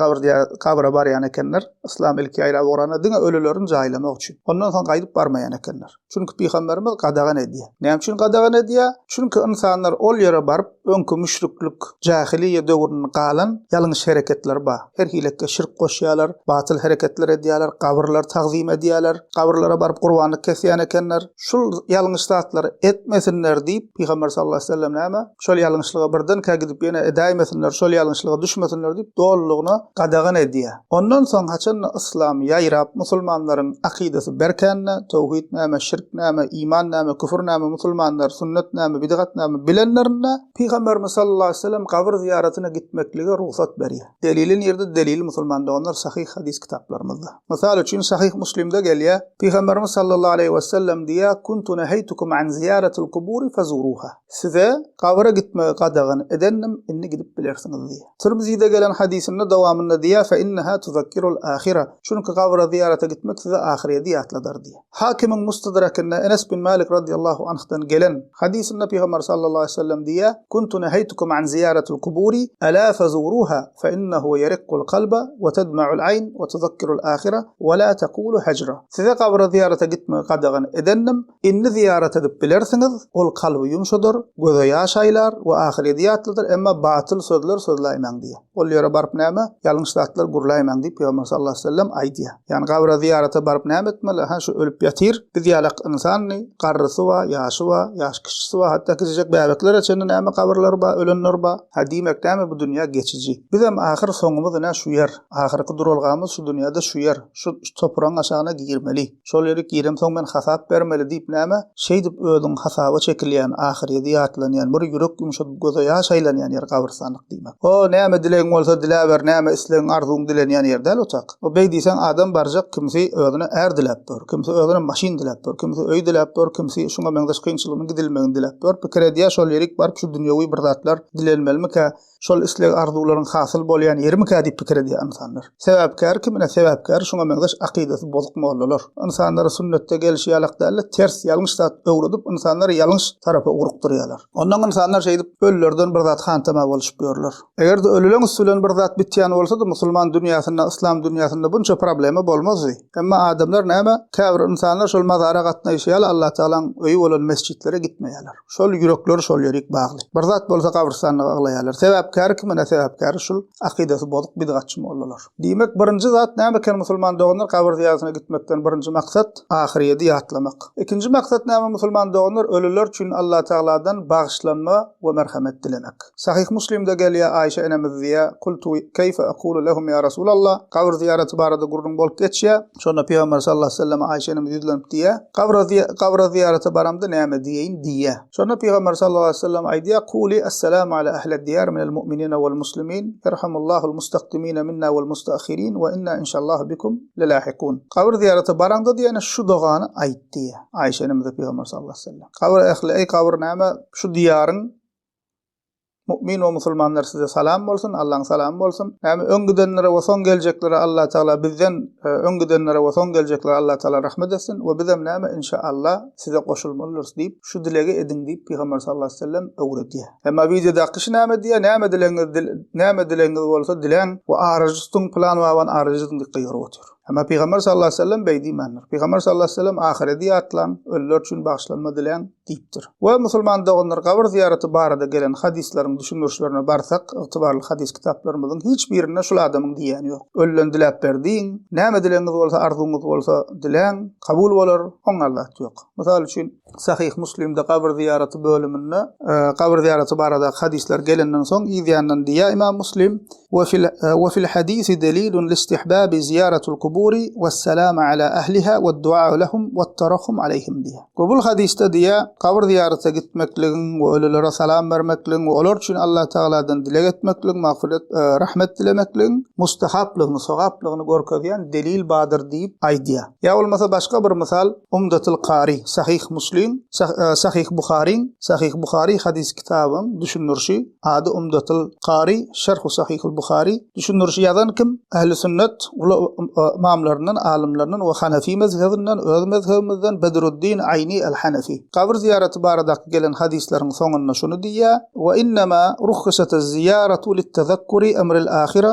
kabra barýan ekenler. İslam ilki aýlap ugrany diňe ölülerini jaýlamak üçin. Ondan soň gaýdyp barmaýan ekenler. Çünki Peýgamberimiz gadagan ediýär. Näme üçin gadagan ediýär? Çünki insanlar ol ýere baryp öňkü müşriklik, jahiliýe döwrüne galan ýalňyş hereketler bar. Her hilekde şirk goşýarlar, batyl hereketler edýärler, kabrlar tagzim edýärler, kabrlara baryp gurbanlyk kesýän ekenler. Şol ýalňyş zatlary etmesinler diýip Peýgamber sallallahu aleyhi ve sellem näme? Şol ýalňyşlyga birden kägidip ýene edaýmesinler, şol ýalňyşlyga düşmesinler diýip dollygyny gadagan edýär. Ondan soň haçan İslam ýaýrap musulmanlaryň akidesi berkänne, tawhid näme, şirk näme, iman näme, küfür näme, musulmanlar sünnet näme, bidgat näme bilenlerine Peýgamberimiz sallallahu aleyhi ve sellem kabr ziyaretine gitmeklige ruhsat berýär. Delilin ýerde delil musulmanda onlar sahih hadis kitaplarymyzda. Mysal üçin sahih Muslimde gelýär. Peýgamberimiz sallallahu aleyhi ve sellem diýär: "Kuntu nahaytukum an ziyaratil kuburi fazuruha." Size kabra gitmege gadagan edennim, inni gidip bilersiňiz diýär. Tirmizi'de gelen hadisinde dowamında diýär: "Fa innaha tuzakkirul ahira." Çünki kabra ziyarete gitmek size ahireti ýatladar diýär. Hakimin Mustadrakinde Enes bin Malik radıyallahu anh'tan gelen hadisinde Peýgamber sallallahu aleyhi ve sellem diýär: "Kuntu nahaytukum an ziyaratil kuburi ala fazuruha fa innahu yariqqul qalba wa tadma'ul ayn wa tuzakkirul ahira wa la taqulu hajra." Size kabra ziyarete gitmege gadagan edennim, inni ziyaret edip bilersiňiz, ol kalby yumşadyr, göze ýaş aýlar we ahireti ýatladyr, emma batyl sözler sözläýmäň diýär. Ol ýere baryp näme? Ýalňyş zatlar gurlaýmäň diýip Peýgamber sallallahu aleyhi ve sellem aýdýar. Ýani kabra ziyarete baryp näme etmeli? Ha şu ölüp ýatyr, biz ýalak insany, garrysy we ýaşy we ýaş kişisi we hatda kizjek bäbekler üçin näme kabrlar ba, ölenler ba? Ha diýmek näme bu dünýä geçici. Biz hem ahir soňumyz näme şu ýer, ahirki durulgamyz şu dünýäde şu ýer, şu topragyň aşagyna girmeli. Şol ýere girem soň men hasap bermeli diýip näme? Şeýdip özüň hasaba çekilýän ahireti ýatlanýan bir ýürek ýumşadyp göze ýaş aýlanýan ýer kabrstanlyk diýmek. O näme dileň bolsa diläber, näme isleň arzuň dilenýän ýer däl otak. O beý diýsen adam barjak kimse özüne är dilep ber, kimse özüne maşin dilep ber, kimse öý dilep ber, kimse şuňa meňdeş kynçylygyny gidilmegini dilep ber. Pikir edýär şol ýerik baryp şu dünýäwi bir zatlar dilenmelmika, şol isleg arzularyň hasyl bolýan ýerimi ka diýip pikir edýär insanlar. Sebäpkär kimine sebäpkär şuňa meňdeş akidesi bozuk bolýar. Insanlar sünnetde gelişi ýalakda ters ýalňyş zat öwredip insanlar ýalňyş tarapy urukdurýarlar. Ondan insanlar şeýdip ölülerden bir zat hantama boluşup ýörler. Eger de ölülen usulen bir zat bitýän bolsa da musulman dünýäsinde, İslam dünýäsinde bunça problemi bolmazdy. Emma adamlar näme? Käbir insanlar şol mazara gatnaýşýar, Allah Taala'nın öýü bolan mescitlere gitmeýärler. Şol ýürekleri şol ýerik bagly. Bir zat bolsa kabrstanlyga aglaýarlar. Sebäpkär kimine sebäpkär şol akidesi bozuk bidgatçy bolýarlar. Diýmek birinji zat näme ken musulman doganlar kabr ziyaretine gitmekden birinji maksat ahireti ýatlamak. Ikinji maksat näme musulman doganlar ölüler üçin Allah Taala'dan bagışlanma we merhamet dilemek. Sahih Muslimde gelýär Aýşe enemiz diýär: "Qultu kayfa aqulu lahum ya Rasulullah?" Kabr ziyareti barada gurrun bolup geçýär. Şonda Peýgamber sallallahu aleyhi ve sellem Aýşe enemiz ýüzlenip diýär: "Kabr ziyareti baramda näme diýeýin?" diýär. Şonda Peýgamber sallallahu aleyhi ve sellem aýdýar: "Quli assalamu ala ahli diyar minel mu'minina wal muslimin, yerhamullahul mustaqdimina minna wal mustaakhirin ve inna inşallah bikum lelahiqun." Kabr ziyareti baranda diýene şu dogany aýtdy. Aýşe enemiz Peýgamber sallallahu aleyhi ve sellem: "Kabr ehli, ey kabr näme? Şu diýaryň mu'min we musulmanlar size salam bolsun, Allah'ın salamı bolsun. Näme öňgidenlere we soň geljeklere Allah Taala bizden öňgidenlere we soň geljeklere Allah Taala rahmet etsin we bizem näme inşallah size goşulmalıyız diýip şu dilegi edin diýip Peýgamber sallallahu aleyhi ve sellem öwredýär. Emma bizde dakyş näme diýär? Näme dileňiz bolsa dilen we arjystyň plan we arjystyň diýip otur. Ama Peýgamber sallallahu aleyhi ve sellem beýdiýär. Peýgamber sallallahu aleyhi ve sellem ahireti ýatlan, ölüler üçin bagşlanma dilen diýipdir. We musulman doganlar kabr ziyareti barada gelen hadisleriň düşünürçlerine barsak, ygtybarly hadis kitaplarymyzyň hiç birinde şol adamyň diýeni ýok. Ölülen dilep berdiň, näme dileňiz bolsa, arzuňyz bolsa dilen, kabul bolar, oňarlat ýok. Mysal üçin Sahih Muslimde kabr ziyareti bölüminde kabr ziyareti barada hadisler gelenden soň ýa-da diýär İmam Muslim: "Ve fil hadisi delilun listihbabi ziyaratul kuburi vesselam ala ahliha ve'd-du'a lahum ve't-tarahhum aleyhim" diýär. Bu hadiste diýär, kabr ziyaretine gitmekligiň we ölülere salam bermekligiň we olar üçin Allah Taala'dan dilek etmekligiň, magfiret, rahmet dilemekligiň mustahaplygyny, sowaplygyny görkezýän delil badyr diýip aýdýar. Ya bolmasa başga bir misal Umdatul Qari, Sahih Muslim, Sahih Buhari hadis kitabyň düşünürçi ady Umdatul Qari, Şerh Sahih Buhari düşünürçi ýazan kim? Ahli sünnet imamlarından, alimlerden we Hanefi mezhebinden, öz mezhebimizden Bedruddin Ayni el-Hanefi. Kabir ziyareti barada gelen hadislerin sonuna şunu diýär: "Ve innema rukhsatuz ziyaratu lit-tezakkuri emril-ahire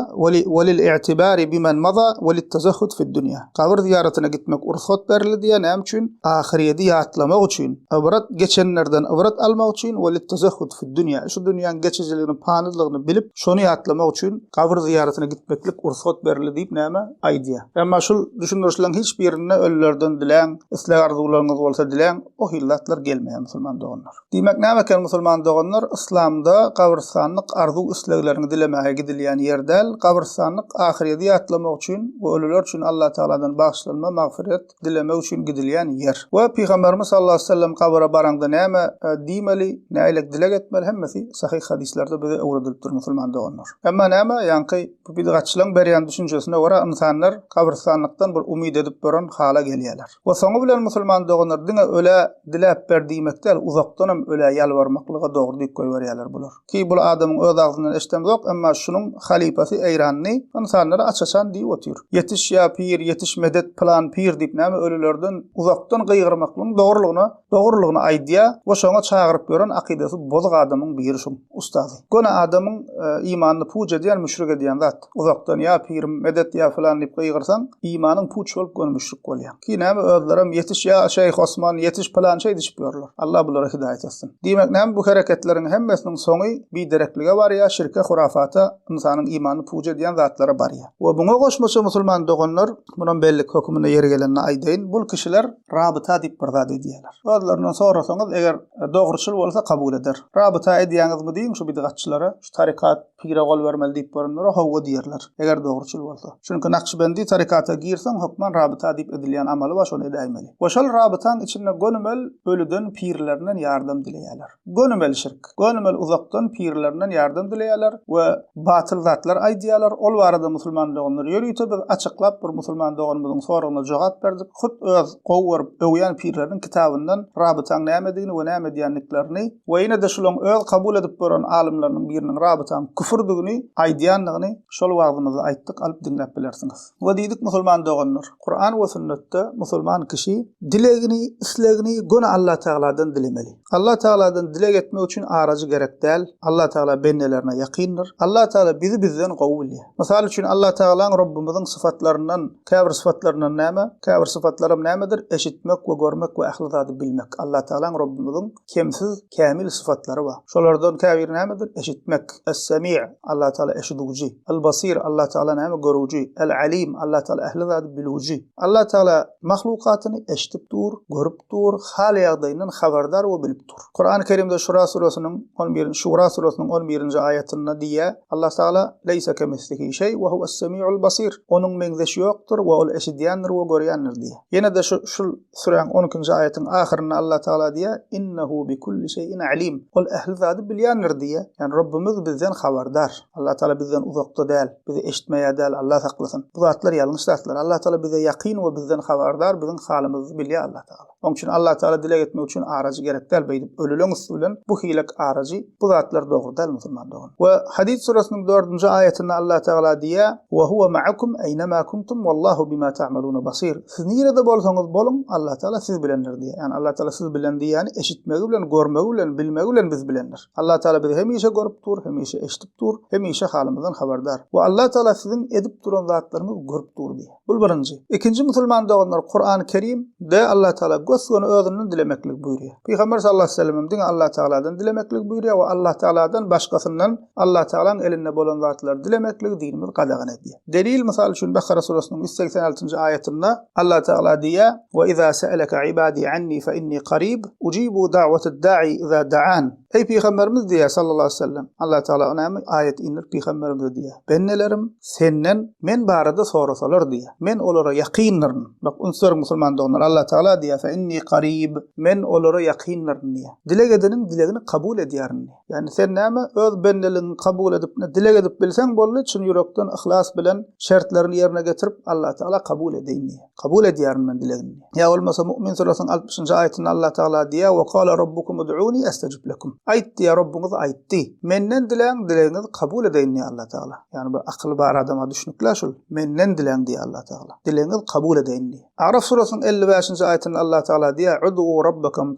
ve lil-i'tibari bimen maza ve lit-tezahhud fi'd-dunya." Kabir ziyaretine gitmek ruhsat berildi diýär, näme üçin? Ahireti ýatlamak üçin, ibret geçenlerden ibret almak üçin we lit-tezahhud fi'd-dunya. Şu dünýäň geçijiligini, panylygyny bilip, şonu ýatlamak üçin kabir ziyaretine gitmeklik ruhsat berildi diýip näme aýdýar. Emma şol düşündürişlerin hiç birine ölülerden dilen, isleg arzularınız bolsa dilen, o hillatlar gelmeýän musulman doganlar. Diýmek näme eken musulman doganlar? İslamda kabirstanlyk arzu isleglerini dilemäge gidilýän ýerdäl, kabirstanlyk ahireti ýatlamak üçin we ölüler üçin Allah Taala'dan bagşlanma, magfiret dilemek üçin gidilýän ýer. We Peýgamberimiz sallallahu aleyhi ve sellem kabira baranda näme diýmeli, näilek dilek etmeli, hemmesi sahih hadislerde bize öwredilipdir musulman doganlar. Emma näme? Ýanky bu bidgatçylyň berýän düşünjesine görä insanlar kabirstanlykdan bir umyd edip boran hala gelýärler. We soňy bilen musulman doganlar diňe öle dilep berdiýmekde uzakdanam öle ýalbarmaklyga dogry diýip goýberýärler bular. Ki bu adamyň öz agzyndan eşdem yok, emma şunuň halifasy Eýranny insanlara açaçan diýip otur. Yetiş ýa pir, yetiş medet plan pir diýip näme ölelerden uzakdan gıýgyrmaklygyň dogrulygyny aýdýar we şoňa çagyryp beren akidesi bozuk adamyň biri şu ustazy. Gona adamyň imanyny puç edýän, müşrik edýän zat. Uzakdan ýa pir, medet ýa falan diýip gıýgyrsaň, imanyň puç bolup gönü müşrik bolýar. Ki näme özlerem yetiş ýa Şeyh Osman, yetiş plan şey diýip ýörler. Allah bulara hidayet etsin. Diýmek näme bu hareketleriň hemmesiniň soňy bidereklige barýar, şirke, hurafata, insanyň imanyny puç edýän zatlara barýar. We buňa goşmaça musulman doganlar munyň belli hökmüne ýer gelenini aýdyn. Bu kişiler rabita diýip bir zat edýärler. Özlerinden sorasaňyz eger dogruçyl bolsa kabul eder. Rabita edýäňizmi diýin şu bidgatçylara, şu tarikat pire gol bermeli diýip boranlara howga diýerler. Eger dogruçyl bolsa. Çünki Nakşibendi tarikata girsen hukman rabita diýip edilýän amaly var, şonu edäýmeli. We şol rabitaň içinde gönümel ölüden pirlerinden ýardam dileýärler. Gönümel şirk, gönümel uzakdan pirlerinden ýardam dileýärler we batyl zatlar aýdýarlar. Ol barada musulman doganlar ýörüýte biz açyklap bir musulman doganymyzyň soragyna jogap berdik. Hut öz gowur öwýän pirleriň kitabyndan rabitaň nämedigini we näme diýenliklerini we ýene de şolaň öz kabul edip boran alimleriň biriniň rabitaň küfürdigini aýdýanlygyny şol wagtymyzda aýtdyk, alyp dinläp bilersiňiz. We diýdik musulman doganlar, Kur'an we sünnetde musulman kişi dilegini, islegini gona Allah Taala'dan dilemeli. Allah Taala'dan dilek etmek üçin aracı gerek däl. Allah Taala bennelerine ýakyndyr. Allah Taala bizi bizden gowulýar. Mysal üçin Allah Taala'ň Rabbimizin sıfatlarından, käbir sıfatlarından näme? Käbir sıfatlarym nämedir? Eşitmek we görmek we ähli bilmek. Allah Taala'ň Rabbimizin kemsiz, kamil sıfatlary bar. Şolardan käbir nämedir? Eşitmek. Es-Semi' Allah Taala eşiduji. El-Basir Allah Taala näme görüji. El-Alim Allah Taala ähli biluji. Allah Taala mahlukatyny eşitip dur, görüp dur, hal ýagdaýyndan habardar we bilip dur. Kur'an-ı Kerimde Şura surasının 11. ayetinde diýär: Allah Taala leysa kemislihi şey ve huves-semi'ul basir. Onun meňzeşi ýokdur we ol eşidýändir we görýändir diýär. Ýene de şu suraň 12. ayetin ahirinde Allah Taala diýär: innehu bi kulli şeyin alim. Ol ähli zady bilýändir diýär. Yani Rabbimiz bizden habardar. Allah Taala bizden uzakda däl, bizi eşitmeýär däl. Allah saklasın. Bu zatlar ýalňyş zatlar. Allah Taala bize ýakyn we bizden habardar, bizim halymyzy bilýär Allah Taala. Onun için Allah Taala dilek etmek için aracı gerek däl beýdip ölülen usulen bu hilek aracı bu zatlar dogry däl musulman dogan. Ve Hadid surasının 4. ayetinde Allah Taala diýär: "Ve huve ma'akum eynema kuntum wallahu bima ta'malun basir." Siz nerede bolsaňyz bolun, Allah Taala siz bilendir diýär. Yani Allah Taala siz bilen diýäni eşitmegi bilen, görmegi bilen, bilmegi bilen biz bilendir. Allah Taala bizi hemişe görüp dur, hemişe eşitip dur, hemişe halymyzdan habardar. Ve Allah Taala sizin edip duran zatlaryňyzy görüp dur diýär. Bu birinji. İkinji musulman doganlar Kur'an-ı Kerim de Allah Taala gösgöni özünden dilemeklik buyuruyor. Peygamber sallallahu aleyhi ve sellem diňe Allah Taala'dan dilemeklik buyuruyor we Allah Taala'dan başgasyndan Allah Taala'nın elinde bolan zatlar dilemeklik dinimiz gadagan ediyor. Delil misal üçin Bakara surasının 186. ayetinde Allah Taala diýär: "Ve izâ se'eleke ibâdî annî fe innî qarîb, ucibu da'veted da'i izâ da'an." Ey Peygamberimiz diýär sallallahu aleyhi ve sellem. Allah Taala ona ayet indir Peygamberimiz diýär: "Bennelerim senden men barada sorasalar diýär. Men olara ýakynlaryn." Bak unsur musulman doganlar Allah Taala diýär: "Fe inni qarîb." Men olara ýakynlaryn diýär. Dilek edenin dilegini kabul edýärin. Yani sen näme öz benneligiňi kabul edip dilek edip bilseň bolly, çyn ýürekden ihlas bilen şertlerini ýerine getirip Allah Taala kabul edýän. Kabul edýärin men dilegini. Ya olmasa Mümin surasının 60. ayetinde Allah Taala diýär: "Ve qala rabbukum ud'uni astajib lakum." Aytdi ya Rabbimiz aytdi. Menden dileň dileğinizi kabul edeyin diye Allah Teala. Yani bir akıl bar adama düşünükler şol. Menden dileň diye Allah Teala. Dileğinizi kabul edeyin diye. Araf surasının 55. ayetinde Allah Teala diye ud'u rabbakum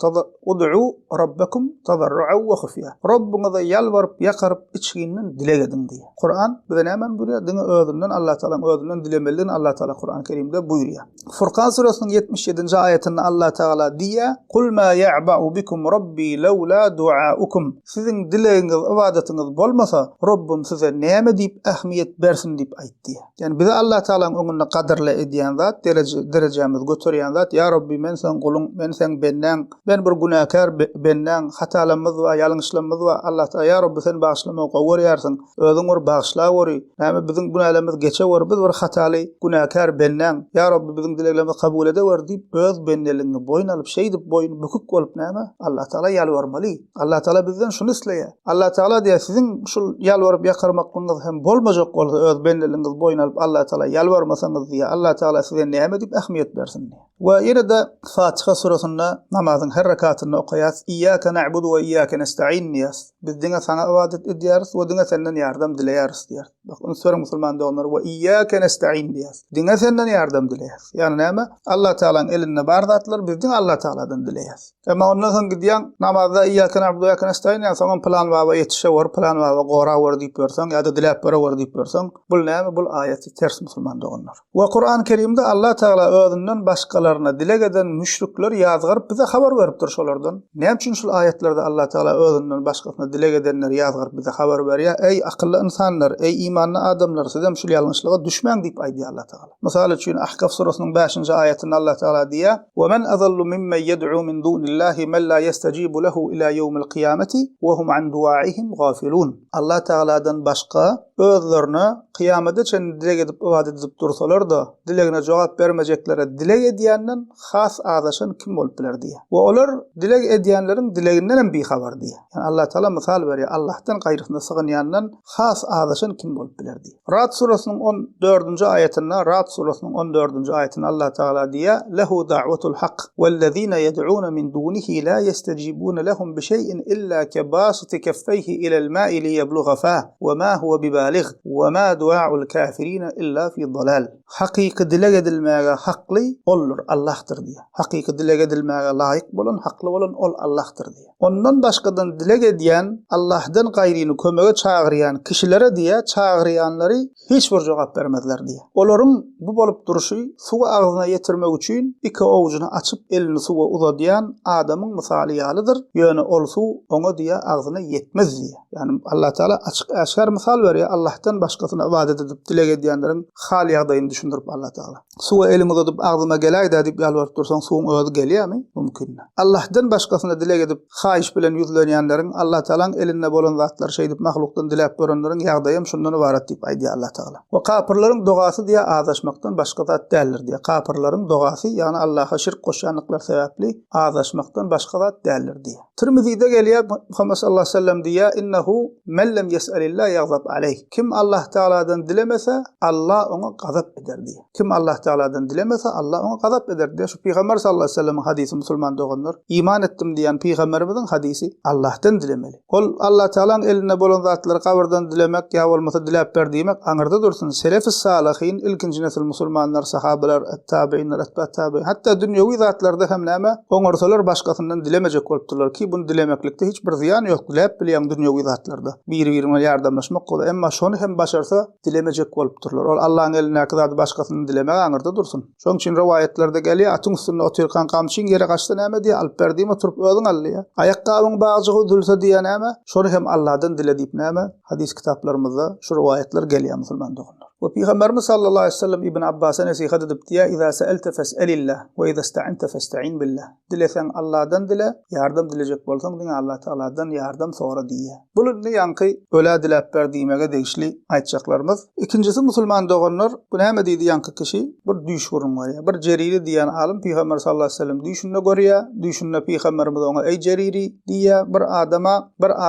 tadarru'an ve khufya. Rabbinize yalvarıp yakaryp içginden dilek edin diye. Kur'an bize hemen buyuruyor. Dini özünden Allah Teala'nın özünden dilemeliğini Allah Teala Kur'an-ı Kerim'de buyuruyor. Furkan surasının 77. ayetinde Allah Teala diye kul ma ya'ba'u bikum rabbi lawla du'aukum. Sizin dileğiniz, ibadetiniz bolmasa Rabbim size näme diýip ähmiyet bersin diýip aýtdy. Yani bize Allah Teala'nın öňünde kadrla edýän zat, derecemiz götürýän zat, ya Rabbi men sen gulun, men sen benden, ben bir günahkar benden, hatalarymyz we ýalňyşlarymyz we Allah Teala ya Rabbi sen bağışlama goýarsyň, özüň bir bağışla gory. Näme biziň günahlarymyz geçe gory, biz bir hataly günahkar benden, ya Rabbi biziň dileklerimizi kabul ede gory diýip öz bendeliğini boyun alyp şeýdip boyun bükük bolup näme Allah Teala ýalwarmaly. Allah Teala bizden şunu isleýär. Allah Teala diýär siziň şul ýalwaryp ýakarmakyňyz hem bolmajak bolsa öz bendeliğiniz boyun alyp Allah Teala ýalwarmasaňyz diýär. Allah Teala size näme diýip ähmiyet bersin diýär. Ve yine de Fatiha surasında namazın her rekatını okuyas. İyyâke na'budu ve iyyâke nesta'in diyas. Biz dine sana ibadet ediyoruz ve dine senden yardım dileyeriz diyor. Bak onu söyle Müslüman da onlar ve iyyâke nesta'in diyas. Dine senden yardım dileyeriz. Yani näme? Allah Teala'nın elinde bar zatlar biz dine Allah Teala'dan dileyeriz. Ama ondan sonra gidiyan namazda iyyâke na'budu ve iyyâke nesta'in yani sonra plan var yetişe var, plan var gora var deyip görsen ya da dilep para var deyip görsen bul näme? Bul ayeti ters Müslüman da onlar. Ve Kur'an-ı Kerim'de Allah Teala özünden başkalarına dilek eden müşrikler yazgyryp bize haber berip durşolardan. Näme üçin şol ayetlerde Allah Teala özünden başgasına dilek edenler yazgyryp bize haber berýär. Ey akıllı insanlar, ey imanlı adamlar, sizem şol ýalňyşlyga düşmän diýip aýdy Allah Teala. Mesela üçin Ahkaf surasının 5. ayetinde Allah Teala diýär: "Ve men azallu mimmen yed'u min dunillahi men la yestecibu lehu ila yawmil kıyameti ve hum an du'aihim gafilun." Allah Teala'dan başka özlerine kıyamete çen dilek edip ibadet edip dursalar da dilegine cevap vermeyeceklere dilek edýänden has adaşan kim bolup biler diye. Ve olar dilek edýänlerin dileginden bir haber diye. Yani Allah Teala misal berýär. Allah'tan gayrysynda sığınýandan has adaşan kim bolup biler diye. Ra'd surasının 14. ayetinde Ra'd surasının 14. ayetinde Allah Teala diýär: "Lehu da'watul hak vellezina yed'un min dunihi la yestecibun lehum bi şey'in illa kebasiti keffeyhi ila'l ma'i liyeblugha fa ve ma huwa bibaligh ve ma du'a'ul kafirin illa fi dalal." Hakiki dilek edilmäge hakly olur Allah'tır diye. Hakiki dilek edilmäge laýyk bolan, hakly bolan ol Allah'tır diye. Ondan başgadan dilek edýän, Allah'dan gaýryny kömege çağırýan kişilere diye çağırýanlary hiç bir jogap bermezler diye. Olaryň bu bolup duruşy suwa agzyna ýetirmek üçin iki owugyny açyp elini suwa uzadýan adamyň misaly ýalydyr. Ýöne ol suw oňa diye agzyna ýetmez diye. Yani Allah Teala açyk aşkar misal berýär. Allah'tan başgasyna ibadet edip dilek edýänleriň hal ýagdaýyny düşündirip Allah Teala. Suwa elini uzadyp agzyma gelýär diýip ýalwaryp dursaň suwuň özü gelýärmi? Mümkin. Allah'tan başgasyna dilek edip haýyş bilen ýüzlenýänleriň Allah Teala'nın elinde bolan zatlar şeýdip mahlukdan dilep görendiriň ýagdaýym şundan ibaret diýip aýdy Allah Teala. Ve kafirlaryň dogasy diýe azaşmakdan başga zat däldir diýe. Kafirlaryň dogasy ýani Allah'a şirk goşanlyklar sebäpli azaşmakdan başga zat däldir diýe. Tirmizi'de gelýär Muhammed sallallahu aleyhi ve sellem diýär: "İnnehu men lem yes'alillah yagzab aleyh." Kim Allah Teala'dan dilemese Allah ona gazap eder diýe. Kim Allah Teala'dan dilemese Allah ona gazap eder diýe. Şu Peygamber sallallahu aleyhi ve sellem'in hadisi Müslüman doganlar iman etdim diýen Peygamberimizin hadisi Allah'tan dilemeli. Ol Allah Teala'nın eline bolan zatlary kabrdan dilemek ýa bolmasa dilep ber diýmek aňyrda dursun. Selef-i salihin ilkinji nesil musulmanlar, sahabeler, tabiinler, etbaat tabiin hatta dünýäwi zatlarda hem näme oňorsalar başgasyndan dilemejek bolupdylar ki bunu dilemeklikde hiç bir ziyan ýok. Dilep bilýän dünýäwi zatlarda bir-birine ýardamlaşmak golar. Emma şonu hem başarsa dilemejek bolupdyrlar. Ol Allah'ın eline zat başgasyndan dilemek aňyrda dursun. Şoň üçin riwayetlerde gelýär atyň üstünde oturýan kamçyň geri gaçdy näme diýär alyp berdiňi turup özüň alýar. Ayaqqabyň bagyjy dülse diýär näme? Şonu hem Allah'dan dile diýip näme? Hadis kitaplarymyzda şu riwayetler gelýär musulman doganlar. Ve Peygamberimiz sallallahu aleyhi ve sellem İbn Abbas'a nasihat edip diye "İza sa'alte fes'elillah ve iza ista'anta festa'in billah." Dilesen Allah'dan dile, yardım dileyecek bolsaň diňe Allah Teala'dan yardım sonra diye. Bunu yankı öle dilep berdiğime degişli aýtjaklarymyz. İkincisi musulman doganlar bu näme diýdi yankı kişi? Bir düş gurun var ya. Bir Ceriri diýen alim Peygamber sallallahu aleyhi ve sellem düşünde görýär. Düşünde Peygamberimiz ona ey Ceriri diýär. Bir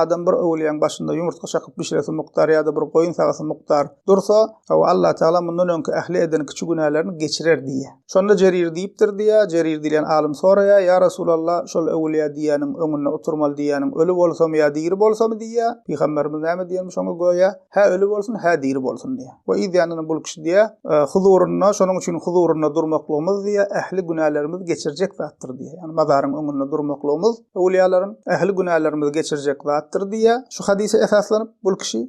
adam bir öwliýän başynda ýumurtga şakyp pişiresi muktar ýa-da bir goýun sagasy muktar dursa, Allah Teala bundan öňki ähli eden küçük günahlarını geçirer diýe. Şonda Jerir diýipdir diýe. Jerir dilen alim soraya, ya Resulallah şol ewliya diýäniň öňünde oturmaly diýäniň ölü bolsam ya diri bolsam diýe. Peýgamberimiz näme diýen şoňa goýa? Ha ölü bolsun, ha diri bolsun diýe. We idýanyny bul kişi diýe, huzuruna, şonuň üçin huzuruna durmaklygymyz diýe ähli günahlarymyzy geçirjek zatdyr diýe. Ýani mazaryň öňünde durmaklygymyz ewliýalaryň ähli günahlarymyzy geçirjek zatdyr diýe. Şu hadise esaslanyp bul kişi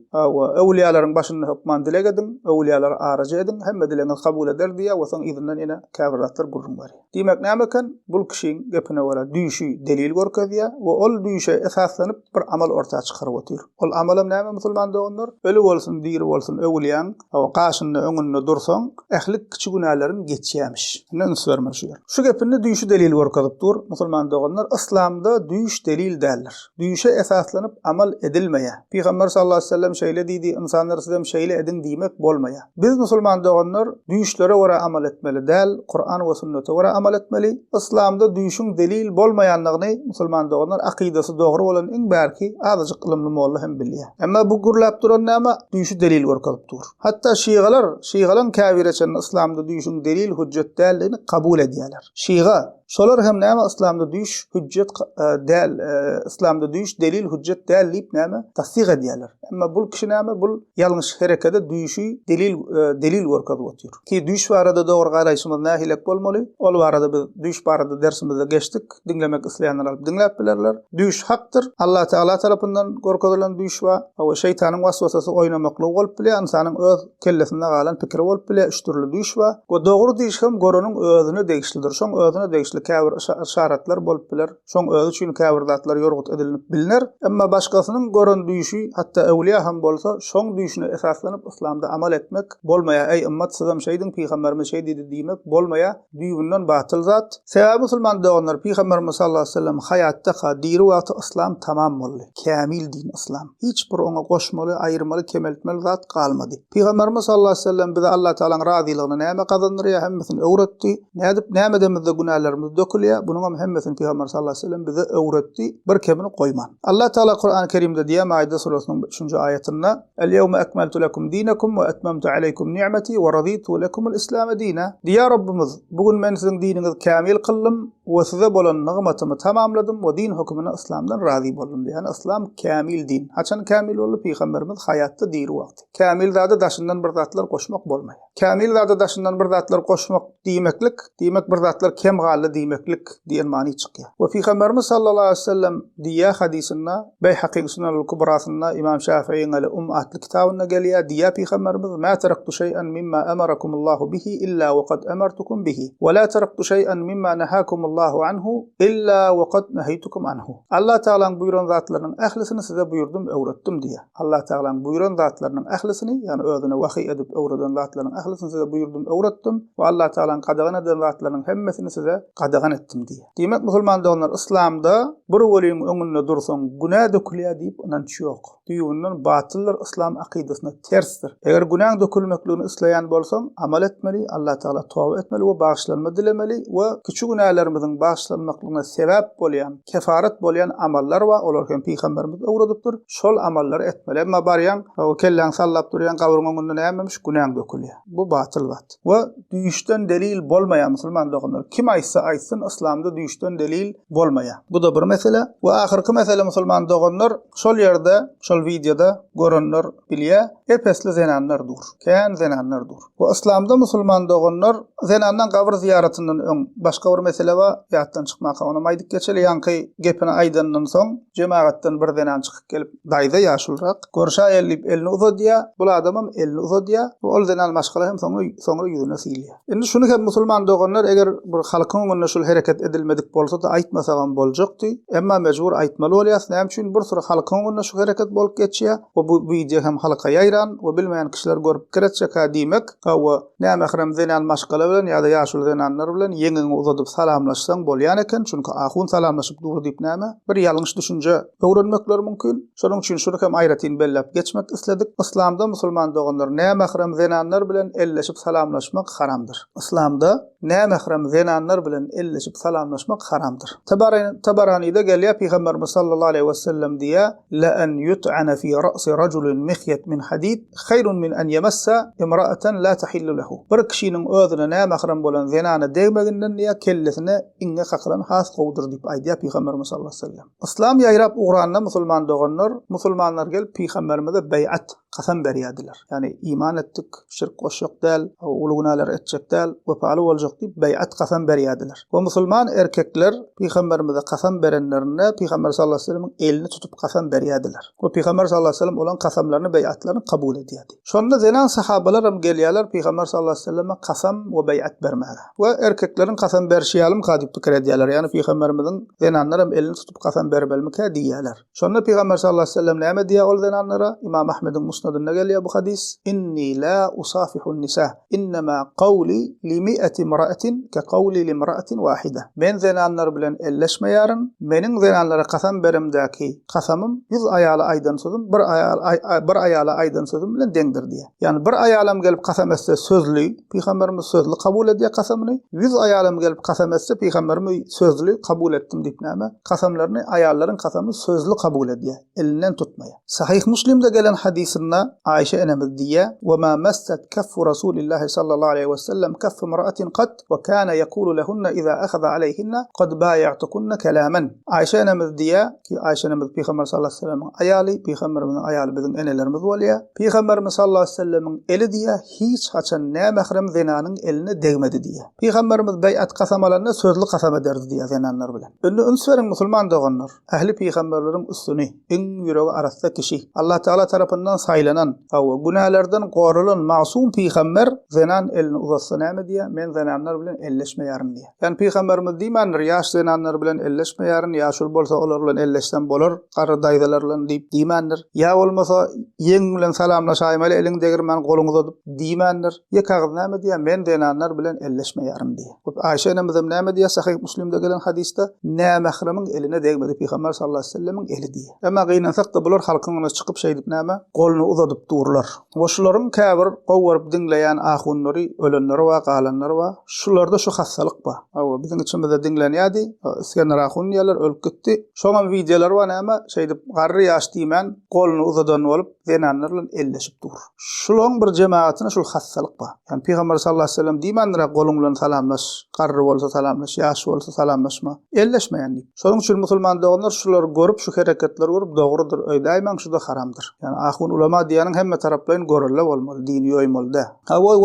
ewliýalaryň başynda hukman dilek edin, ewliýalar araja edin, hemme dileňiz kabul eder diýe. We soň izinden ene kafir zatdyr gurrun bar. Diýmek nämekan? Bul kişiň gepine wara düýüşi delil gorkezýär we ol düýüşe esaslanyp bir amal ortaga çykaryp otur. Ol amalam näme musulman doganlar? Ölü bolsun, diri bolsun, ewliýan qaşynda öňünde dursaň, ähli kiçik günahlaryn geçýärmiş. Näme vermer şu yer. Şu gepinde düýüşi delil gorkezyp dur. Musulman doganlar islamda düýüş delil däldir. Düýüşe esaslanyp amal edilmeýär. Peýgamber sallallahu aleyhi ve sellem şeýle diýdi, insanlar sizem şeýle edin diýmek bolmaýar. Biz musulman doganlar düýüşlere wara amal etmeli däl, Qur'an we sünnete wara amal etmeli. İslamda düýüşiň delil bolmaýanlygyny musulman doganlar akydasy dogry bolan iň bärki azyjyk ilmli molla hem bilýär. Emma bu gurlap duran näme? Düýüşi delil gorkezyp dur. Hatda şiýgalar käbireçen islamda düýüşiň delil hujjat däldigini kabul edýärler. Şiýga şolar hem näme islamda düýüş hujjat däl, islamda düýüş delil hujjat däl diýip näme tasdiq edýärler. Emma bul kişi näme? Bul ýalňyş herekede düýüşi delil gorkezyp otur. Ki düýüş barada dogry garaýşymyz nähilek bolmaly. Ol barada biz düýüş barada dersimizde geçdik. Dinlemek isleýänler alyp dinläp bilerler. Düýüş hakdyr. Allah Teala tarapyndan gorkezilen düýüş we şeytanyň waswasasy oynamaklyk bolup bilýär. İnsanyň öz kellesinde galan pikiri bolup bilýär. Üç türlü düýüş we o dogry düýüş hem goranyň özüne degişlidir. Şoň özüne degişli käbir işaretler bolup biler. Şoň özü üçin käbir zatlar ýorgut edilinip bilinir. Emma başgasynyň goran düýüşi, hatda ewliya hem bolsa, şoň düýüşine esaslanyp islamda amal etmek bolmaýar. Ey ümmet sizem şeýdiň peýgamberimiz şeý diýdi diýmek bolmaýar. Düýünden batyl zat. Sebäbi musulman doganlar peýgamberimiz sallallahu aleyhi ve sellem hayatda diri wagty islam tamam boldy. Kamil din islam. Hiç bir oňa goşmaly, aýyrmaly, kemeltmeli zat galmady. Peýgamberimiz sallallahu aleyhi ve sellem bize Allah Teala'nın razylygyny näme gazandyrýar, hemmesini öwretdi. Näme demizde günahlarymyz dökülýär. Bunuň hemmesini Peýgamber sallallahu aleyhi ve sellem bize öwretdi. Bir kemini goýman. Allah Teala Kur'an-ı Kerimde diýär Maide surasının 3-nji ayetinde: "El-yevme ekmeltu lekum dinakum we etmemtu aleykum ni'meti we raditu lekumul islam dina." Diýär Rabbimiz, bugün men siziň diniňizi kamil kıldım we size bolan nigmatymy tamamladym we din hukmyna islamdan razy boldum. Yani islam kamil din. Haçan kamil bolup Peýgamberimiz hayatda diri wagty. Kamil zady daşyndan bir zatlar goşmak bolmaýar. Kamil zady daşyndan bir zatlar goşmak diýmek bir zatlar kemgaly diýmeklik diýen many çykýar. We Peýgamberimiz sallallahu aleyhi ve sellem diýär hadisinde Beyhaqi Sunanul Kubrasynda İmam Şafii'ň atly kitabynda gelýär. Diýär Peýgamberimiz: "Ma taraktu şeý'an mimma amarakumullahu bihi illa wa qad amartukum bihi wa la taraktu şeý'an mimma nahakumullahu anhu illa wa qad nahaytukum anhu." Allah Teala'ň buyuran zatlarynyň ählisini size buyurdum, öwretdim diýär. Allah Teala'ň buyuran zatlarynyň ählisini, ýani özüne wahy edip öwreden zatlarynyň ählisini size buyurdum, öwretdim we Allah Teala'ň qadagan eden zatlarynyň hemmesini size qadagan etdim diýär. Diýmek musulman doganlar islamda bir weliň öňünde dursaň günah dökülýär diýip inanç ýok. Düýünden batyllar islam akydasyna tersdir. Eger günah dökülmekligini isleýän bolsaň amal etmeli, Allah Teala tawba etmeli we bağışlanma dilemeli we küçük günahlarymyzyň bağışlanmaklygyna sebäp bolýan, kefaret bolýan amallar we olar hem Peýgamberimiz öwredipdir. Şol amallary etmeli. Emma barýan o kelläň sallap durýan gabryň öňünde nämemiş günah dökülýär. Bu batyl zat. We düýüşden delil bolmaýan musulman doganlar kim aýtsa aýtsyn islamda düýüşden delil bolmaýar. Bu da bir mesele. We ahyrky mesele musulman doganlar şol ýerde, şol videoda görenler bilýär, epesli zenanlardyr. Kän zenanlardyr. Bu islamda musulman doganlar zenandan gabr ziýaratynyň öň başga bir mesele we ýatdan çykmak ona maýdyk geçeli ýanky gepini aýdandan soň jemaatdan bir zenan çykyp gelip daýda ýaşulrak görşä elip elini uzadýar. Bu adamam elini uzadýar. Ol zenan maşgala hem soňra ýüzüne silýär. Endi şunu hem musulman doganlar eger bir halkyň öňünde şol hereket edilmedik bolsa da aýtmasagam boljakdy. Emma mejbur aýtmaly bolýar. Näme üçin bir sürü halkyň öňünde şu hereket bolup geçýär. Bu video hem halka ýaýran we bilmeýän kişiler görüp kiretjek diýmek. We näme ahram zenan maşgala bilen ýa-da ýaşul zenanlar bilen ýeňiňi uzadyp salamlaş salamlaşsaň bolýan eken, çünki ahun salamlaşyp dur diýip näme? Bir ýalňyş düşünje öwrenmekler mümkin. Şonuň üçin şunu hem aýratyn belläp geçmek isledik. İslamda musulman doganlar nämährem zenanlar bilen elleşip salamlaşmak haramdyr. İslamda nämährem zenanlar bilen elleşip salamlaşmak haramdyr. Tabarani'de gelýär Peygamberimiz sallallahu aleyhi ve sellem diýä: "La an yut'ana fi ra'si rajulin mikhyat min hadid hayrun min an yamassa imra'atan la tahillu lahu." Bir kişiniň özüne nämährem bolan zenana degmeginden diýä kellesine inge kaklan has gowdur diýip aýdýar Peygamberimiz sallallahu aleyhi ve sellem. İslam ýaýrap ugranda musulman doganlar, musulmanlar gelip Peygamberimize beýat kasam berýärdiler. Yani iman etdik, şirk goşjak däl, uly gunalar etjek däl, wepaly boljak diýip beýat kasam berýärdiler. Bu musulman erkekler Peygamberimize kasam berenlerine Peygamber sallallahu aleyhi ve sellem'in elini tutup kasam berýärdiler. O Peygamber sallallahu aleyhi ve sellem olan kasamlaryny, beýatlaryny kabul edýärdi. Şonda zenan sahabalar hem gelýärler Peygamber sallallahu aleyhi ve sellem'e kasam we beýat bermäge. We erkeklerin kasam berşýalim kadyp pikir edýärler. Yani Peygamberimizin zenanlar hem elini tutup kasam berbelmeke diýýärler. Şonda Peygamber sallallahu aleyhi ve sellem näme diýär ol zenanlara? İmam Ahmed'in musnadynda gelýär bu hadis. İnni la usafihun nisa. Innama qawli li mi'ati imra'atin ka qawli li imra'atin wahida. Men zenanlar bilen elleşmeýärin. Meniň zenanlara kasam berimdäki kasamym 100 aýaly aýdan sözüm, bir aýaly aýdan sözüm bilen deňdir diýär. Yani bir aýalam gelip kasam etse sözlü, Peygamberimiz sözlü kabul edýär kasamyny. 100 aýalam gelip kasam etse Peygamberimiz sözlü kabul etdim diýip näme? Kasamlaryny aýallaryň kasamy sözlü kabul edýär, elinden tutmaýar. Sahih Muslim'de gelen hadisinde Ayşe enemiz diýär: "Ve ma massat kaffu Rasulillah sallallahu aleyhi ve sellem kaff imra'atin qat ve kana yaqulu lahunna iza akhadha alayhinna qad bay'atukunna kalaman." Ayşe enemiz diýär ki Ayşe enemiz Peygamber sallallahu aleyhi ve sellem'in aýaly, Peygamberimizin aýaly bizim enelerimiz bolýar. Peygamberimiz sallallahu aleyhi ve sellem'in eli diýär hiç haçan nämährem zenanyň eline degmedi diýär. Peygamberimiz beýat kasamalarına sözlü kasam ederdi diýär zenanlar bilen. Önde ünsveriň musulman doganlar, ähli peygamberleriň üstüni, iň ýüregi arasda kişi, Allah Taala tarapyndan saýlanan, aw gunalardan gorulan masum peygamber zenan elini uzatsa näme diýär? Men zenanlar bilen elleşmeýärin diýär. Yani Peygamberimiz diýmandyr, ýaş zenanlar bilen elleşmeýärin, ýaşul bolsa olar bilen elleşsen bolar, gary daýdalar bilen diýip diýmandyr. Ýa bolmasa ýeň bilen salamlaşaýym, ele eliň degirmen goluňy uzatyp diýmandyr. Ýekagy näme diýär? Men zenanlar bilen elleşmeýärin diýär. Ayşe enemiz näme diýär? Sahih Muslim'de gelen hadiste nämähremiň eline degmedi Peygamber sallallahu aleyhi ve sellem'in eli diýär. Emma gynansak da bular halkyňyna çykyp şeýdip näme? Goluny uzatyp durlar. Oşularyň käbir gowuryp dinleýän ahunlary, ölenleri we galanlary we şularda şu hassalyk bar. Bizim içimizde dinlenýärdi. İskender ahun ýalar ölüp gitdi. Şoňa videolar we näme şeýdip garry ýaş diýmen goluny uzadan bolup zenanlar bilen elleşip dur. Şulaň bir jemaatine şul hassalyk bar. Yani Peygamber sallallahu aleyhi ve sellem diýmendir goluň bilen salamlaş, garry bolsa salamlaş, ýaş bolsa salamlaşma, elleşmeýän diýip. Şonuň üçin musulman doganlar şulary görüp, şu hereketleri görüp dogrudur, öýdäýmen şu da haramdyr. Yani ahun ulama diýeniň hemme taraplaryň görülle bolmaly, dini ýoýmaly.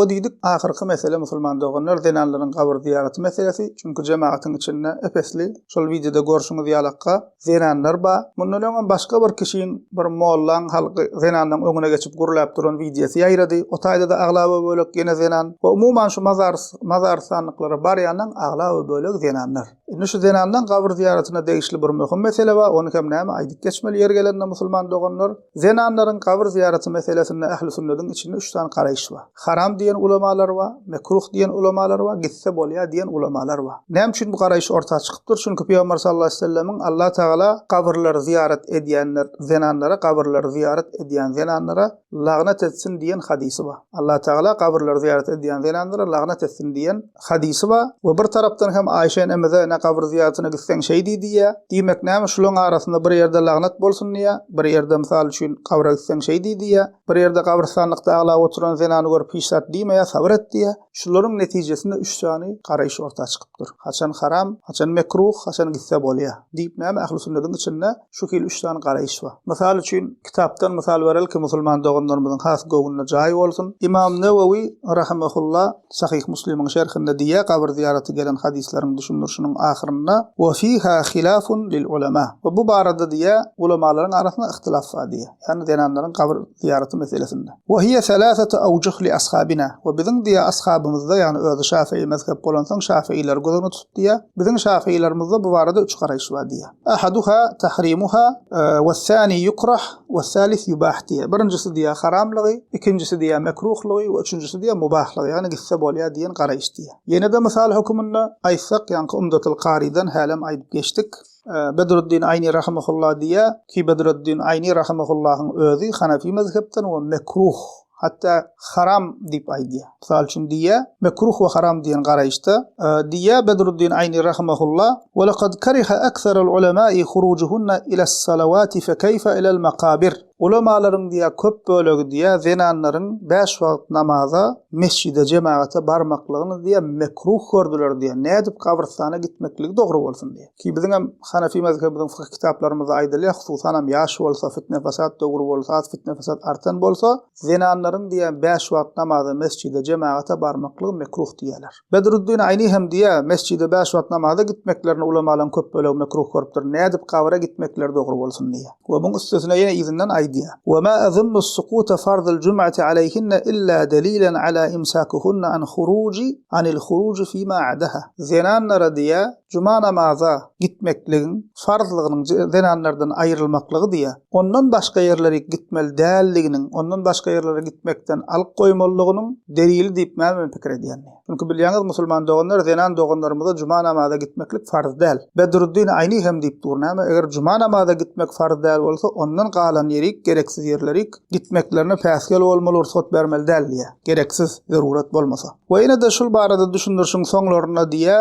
O diýdik ahyrky mesele musulman doganlar zenanlaryň kabr ziýaraty meselesi. Çünki jemaatyň içinde epesli şol videoda görüşiňiz ýalakka zenanlar bar. Mundan öňe başga bir kişiň bir mollaň halky zenanyň öňüne geçip gurulap duran videosy ýaýrady. O taýda da aglaby bölek gene zenan we umuman şu mazar sanlyklary bar ýanyň aglaby bölek zenanlar. Indi şu zenanyň kabr ziýaratyna degişli bir möhüm mesele bar. Onu hem näme aýdyp geçmeli ýer gelende musulman doganlar zenanlaryň kabr ziýaraty meselesinde ähli sünnetin içinde 3 tane garaýyş bar. Haram diýen ulamalar bar, mekruh diýen ulamalar bar, gitse bolýar diýen ulamalar bar. Näme üçin bu garaýyş ortaga çykypdyr? Çünki Peygamber sallallahu aleyhi ve sellem'in Allah Taala kabrlary ziyaret edýänler, zenanlara kabrlary ziyaret edýän zenanlara lagnat etsin diýen hadisi bar. Allah Taala kabrlary ziyaret edýän zenanlara lagnat etsin diýen hadisi bar. We bir tarapdan hem Ayşe enemize ne kabr ziyaretine gitsen şeýdi diýär. Diýmek näme şulaň arasynda bir ýerde lagnat bolsun diýär, bir ýerde mysal üçin kabra gitsen şeýdi diýär, bir ýerde kabrstanlykda agla oturan zenany görüp hiçat diýmeýär, sabr et diýär. Şularyň netijesinde 3 tane garaýyş ortaga çykypdyr. Haçan haram, haçan mekruh, haçan gitse bolýar. Diýip näme ähli sünnetin içinde şu kil 3 tane garaýyş bar. Mysal üçin kitapdan mysal berelki musulman doganlarymyzyň has gowunyna jaý bolsun. İmam Newawi rahimahullah Sahih Muslim'in şerhinde diýär kabr ziýaraty gelen hadisleriň düşünürşüniň ahyrynda "Wa fiha khilafun lil ulama." Bu barada diýär ulamalaryň arasynda ihtilaf bar diýär. Yani zenanlaryň kabr ziyareti meselesinde. Ve hiye selasete awjuh li ashabina. Ve bizim diye ashabımızda yani özü Şafii mezhep bolansan Şafiiler gözünü tut diye. Bizim Şafiilerimizde bu arada 3 garaýş var diye. Ahaduha tahrimuha ve thani yukrah ve thalith yubah diye. Birincisi diye haramlığı, ikincisi diye mekruhlığı ve üçüncüsü diye mubahlığı. Yani gitse bolýa diyen garaýş diye. Yine de misal hükümünde aysak yani Umdatul Qari'den halem ayıp geçtik. Bedruddin Ayni rahimehullah diye ki Bedruddin Ayni rahimehullah'ın özü Hanefi mezhepten ve mekruh hatta haram dip aydiya. Misal üçün diye mekruh ve haram diyen garaýşda diye Bedruddin Ayni rahimehullah ve laqad kariha aktharul ulema'i khurujuhunna ila as-salawati fe kayfa ila al-maqabir. Ulamaların diye köp bölegi diye zenanların 5 wagt namaza mescide cemaate barmaklığını diye mekruh gördüler diye. Ne edip kabristana gitmeklik doğru bolsun diye. Ki bizim Hanefi mezhebinin fıkıh kitaplarımızda aýdylýar, hususan hem ýaş bolsa, fitne fesat doğru bolsa, fitne fesat artan bolsa, zenanların diye 5 wagt namaza mescide cemaate barmaklığı mekruh diýerler. Bedruddin Ayni hem diye mescide 5 wagt namaza gitmeklerini ulamaların köp bölegi mekruh görüpdir. Ne edip kabra gitmekleri doğru bolsun diye. Ve bunun üstesine yine izinden وما أظن السقوط فرض الجمعة عليهن إلا دليلا على إمساكهن عن الخروج فيما عدها. Zenanlara diye cuma namaza gitmekliğin farzlığının zenanlardan ayrılmaklığı diye ondan başka yerlere gitmeli değerliğinin ondan başka yerlere gitmekten alıp koymalılığının delili deyip mənim pikir ediyen. Çünkü bilýäňiz musulman doğanlar zenan doğanlarımızda cuma namaza gitmeklik farz değil. Bedruddin Ayni hem deyip durna eger cuma namaza gitmek farz değil olsa ondan galan yerik gereksiz yerlerik gitmeklerine päsgel bolmaly ruhsat bermeli değil diye. Gereksiz zarurat bolmasa. Ve yine de şul barada düşündürşüň soňlaryna diye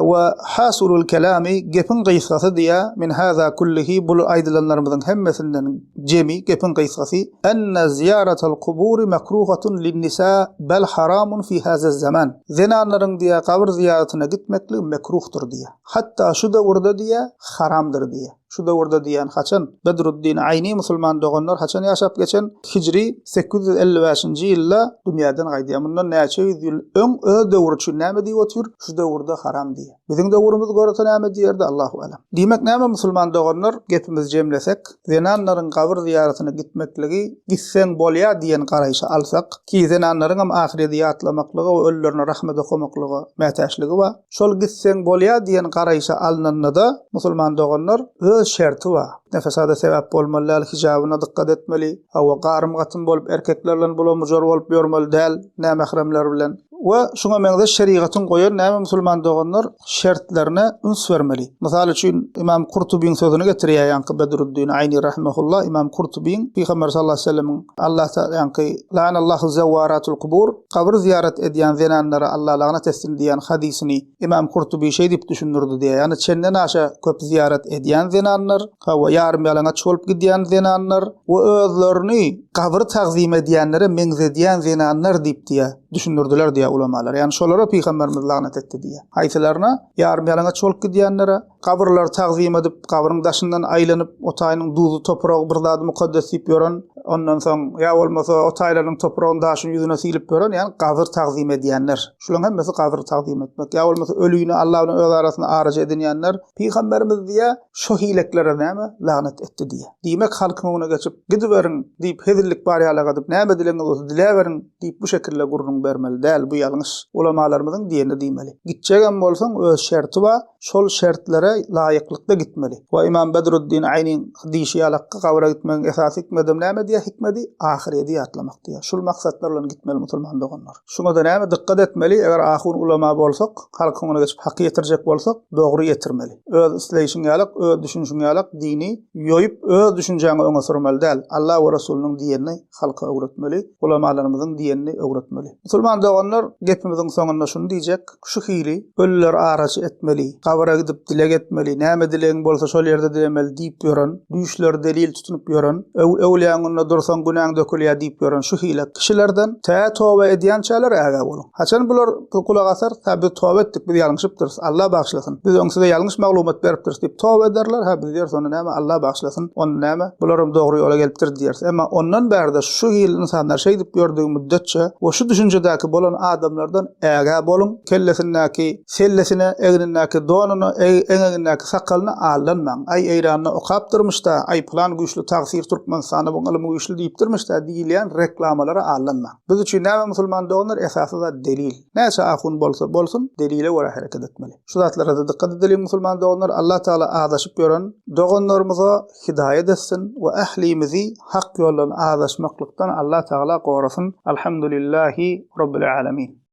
ve hasulul kelami gepin gysgasy diye min haza kullihi bul aýdylanlarymyzyň hemmesinden jemi gepin gysgasy enne ziyaratul kubur makruhatun lin-nisa bel haramun fi haza zaman. Zenanlaryň diye kabir ziyaretine gitmeklik mekruhdur diye. Hatta şu döwürde diye haramdır diye. Şu döwürde diýen haçan Bedruddin Ayni musulman doğanlar haçan ýaşap geçen Hicri 855-nji ýylda dünýäden gaýdy. Mundan näçe ýyl öň döwür üçin näme diýip otur? Şu döwürde haram diýe. Biziň döwürimiz görese näme diýerdi Allahu alam. Diýmek näme musulman doğanlar gepimiz jemlesek, zenanlaryň kabir ziyaretine gitmekligi gitsen bolýa diýen garaýşy alsak, ki zenanlaryň hem ahirete ýatlamaklygy we öllerine rahmet okumaklygy mätäşligi we şol gitsen bolýa diýen garaýşy alnanda musulman doğanlar şerti var. Nefesada sebep bolmaly, hijabyna dikkat etmeli, hawa garym gatyn bolup erkeklerle bulamujor bolup ýörmeli däl, näme mahremler bilen. Ve şuna meňde şeriatyn goýan näme musulman doğanlar şertlerine üns bermeli. Misal üçin İmam Qurtubiň sözüni getirýär ýa-ni Bedruddin Ayni rahimehullah. İmam Qurtubiň Peygamber sallallahu aleyhi ve sellem Allah taala ýa-ni lanallahu zawaratul qubur kabir ziyaret edýän zenanlara Allah lanet etsin diýen hadisini İmam Qurtubi şey diýip düşünürdi diýär. Ýani çenden aşa köp ziyaret edýän zenanlar, hawa ýarym ýalana çolup gidýän zenanlar we özlerini kabir tagzim edýänlere meňzedýän zenanlar diýip diýär. Düşünürdiler diýär ulamalar. Yani şolara Peygamberimiz lanet etdi diye. Haýsylarına ýarym ýalana çolup gidýänlere kabirler tagzim edip kabiryň daşyndan aýlanyp otaýynyň duzy topragy bir zat mukaddes diýip ýören, ondan soň ýa bolmasa otaýlaryň topragyny daşyň ýüzüne silip ýören, ýani kabir tagzim edýänler. Şularyň hemmesi kabir tagzim etmek. Ýa bolmasa ölüýüni Allah bilen öz arasyna araja edýänler Peygamberimiz diye şo hileklere näme lanet etdi diye. Diýmek halkyň ona geçip gidiberin diýip hezillik barýalaga diýip näme dileňiz bolsa dileberin diýip bu şekilde gurrun bermeli däl, bu ýalňyş. Ulamalarymyzyň diýeni diýmeli. Gitjegen bolsaň öz şerti we şol şertlere laýyklykda gitmeli. Ve İmam Bedruddin Ayniň diýişi ýalakka kabra gitmeň esas hikmeti näme diýe? Hikmeti ahireti ýatlamak diýe. Şol maksatlar bilen gitmeli musulman doganlar. Şuňa da näme dikkat etmeli? Eger ahun ulama bolsak, halkyň ona geçip hak ýetirjek bolsak, dogry ýetirmeli. Öz isleýişiň ýalak, öz düşünşiň ýalak dini ýoýup öz düşünjäňi öňe sürmeli däl. Allah we Rasulüniň diýenini halka öwretmeli, ulamalarymyzyň diýenini öwretmeli. Musulman doganlar gepimiziň soňunda şunu diýjek, şu hili ölüler araçy etmeli, kabra gidip dilek etmeli, näme dilegiň bolsa şol ýerde dilemeli diýip ýören, düýüşler delil tutunup ýören, öwliýanyna dursan günahň dökülýär diýip ýören şu hili kişilerden täwbe edýänçäler äge bolun. Haçan bular kulak asar, tabi tawbe etdik, biz ýalňyşypdyr, Allah bagşlasyn. Biz öňside ýalňyş maglumat beripdir diýip tawbe ederler, ha biz diýer sonra näme Allah bagşlasyn, on näme bularyň dogry ýola gelipdir diýer. Emma ondan bärde şu hili insanlar şey diýip ýördüğü müddetçe we şu düşünjedäki bolan adamlardan äge bolun, kellesindäki sellesine, egnindäki donuny, eňegindäki sakalyny aldanmaň. Ay eýranyna okap durmuşda, ay plan güýçli tagsir Türkmenistana bu ilim bu işli diýipdirmiş da diýilýän reklamalara allanma. Biz üçin näme musulman doganlar esasy da delil. Näçe ahun bolsa bolsun delile göre hareket etmeli. Şu zatlara da dikkat edelim musulman doganlar. Allah Taala adaşyp gören doganlarymyza hidayet etsin we ahlimizi hak ýoldan adaşmaklykdan Allah Taala gorasyn. Alhamdulillahi rabbil alamin.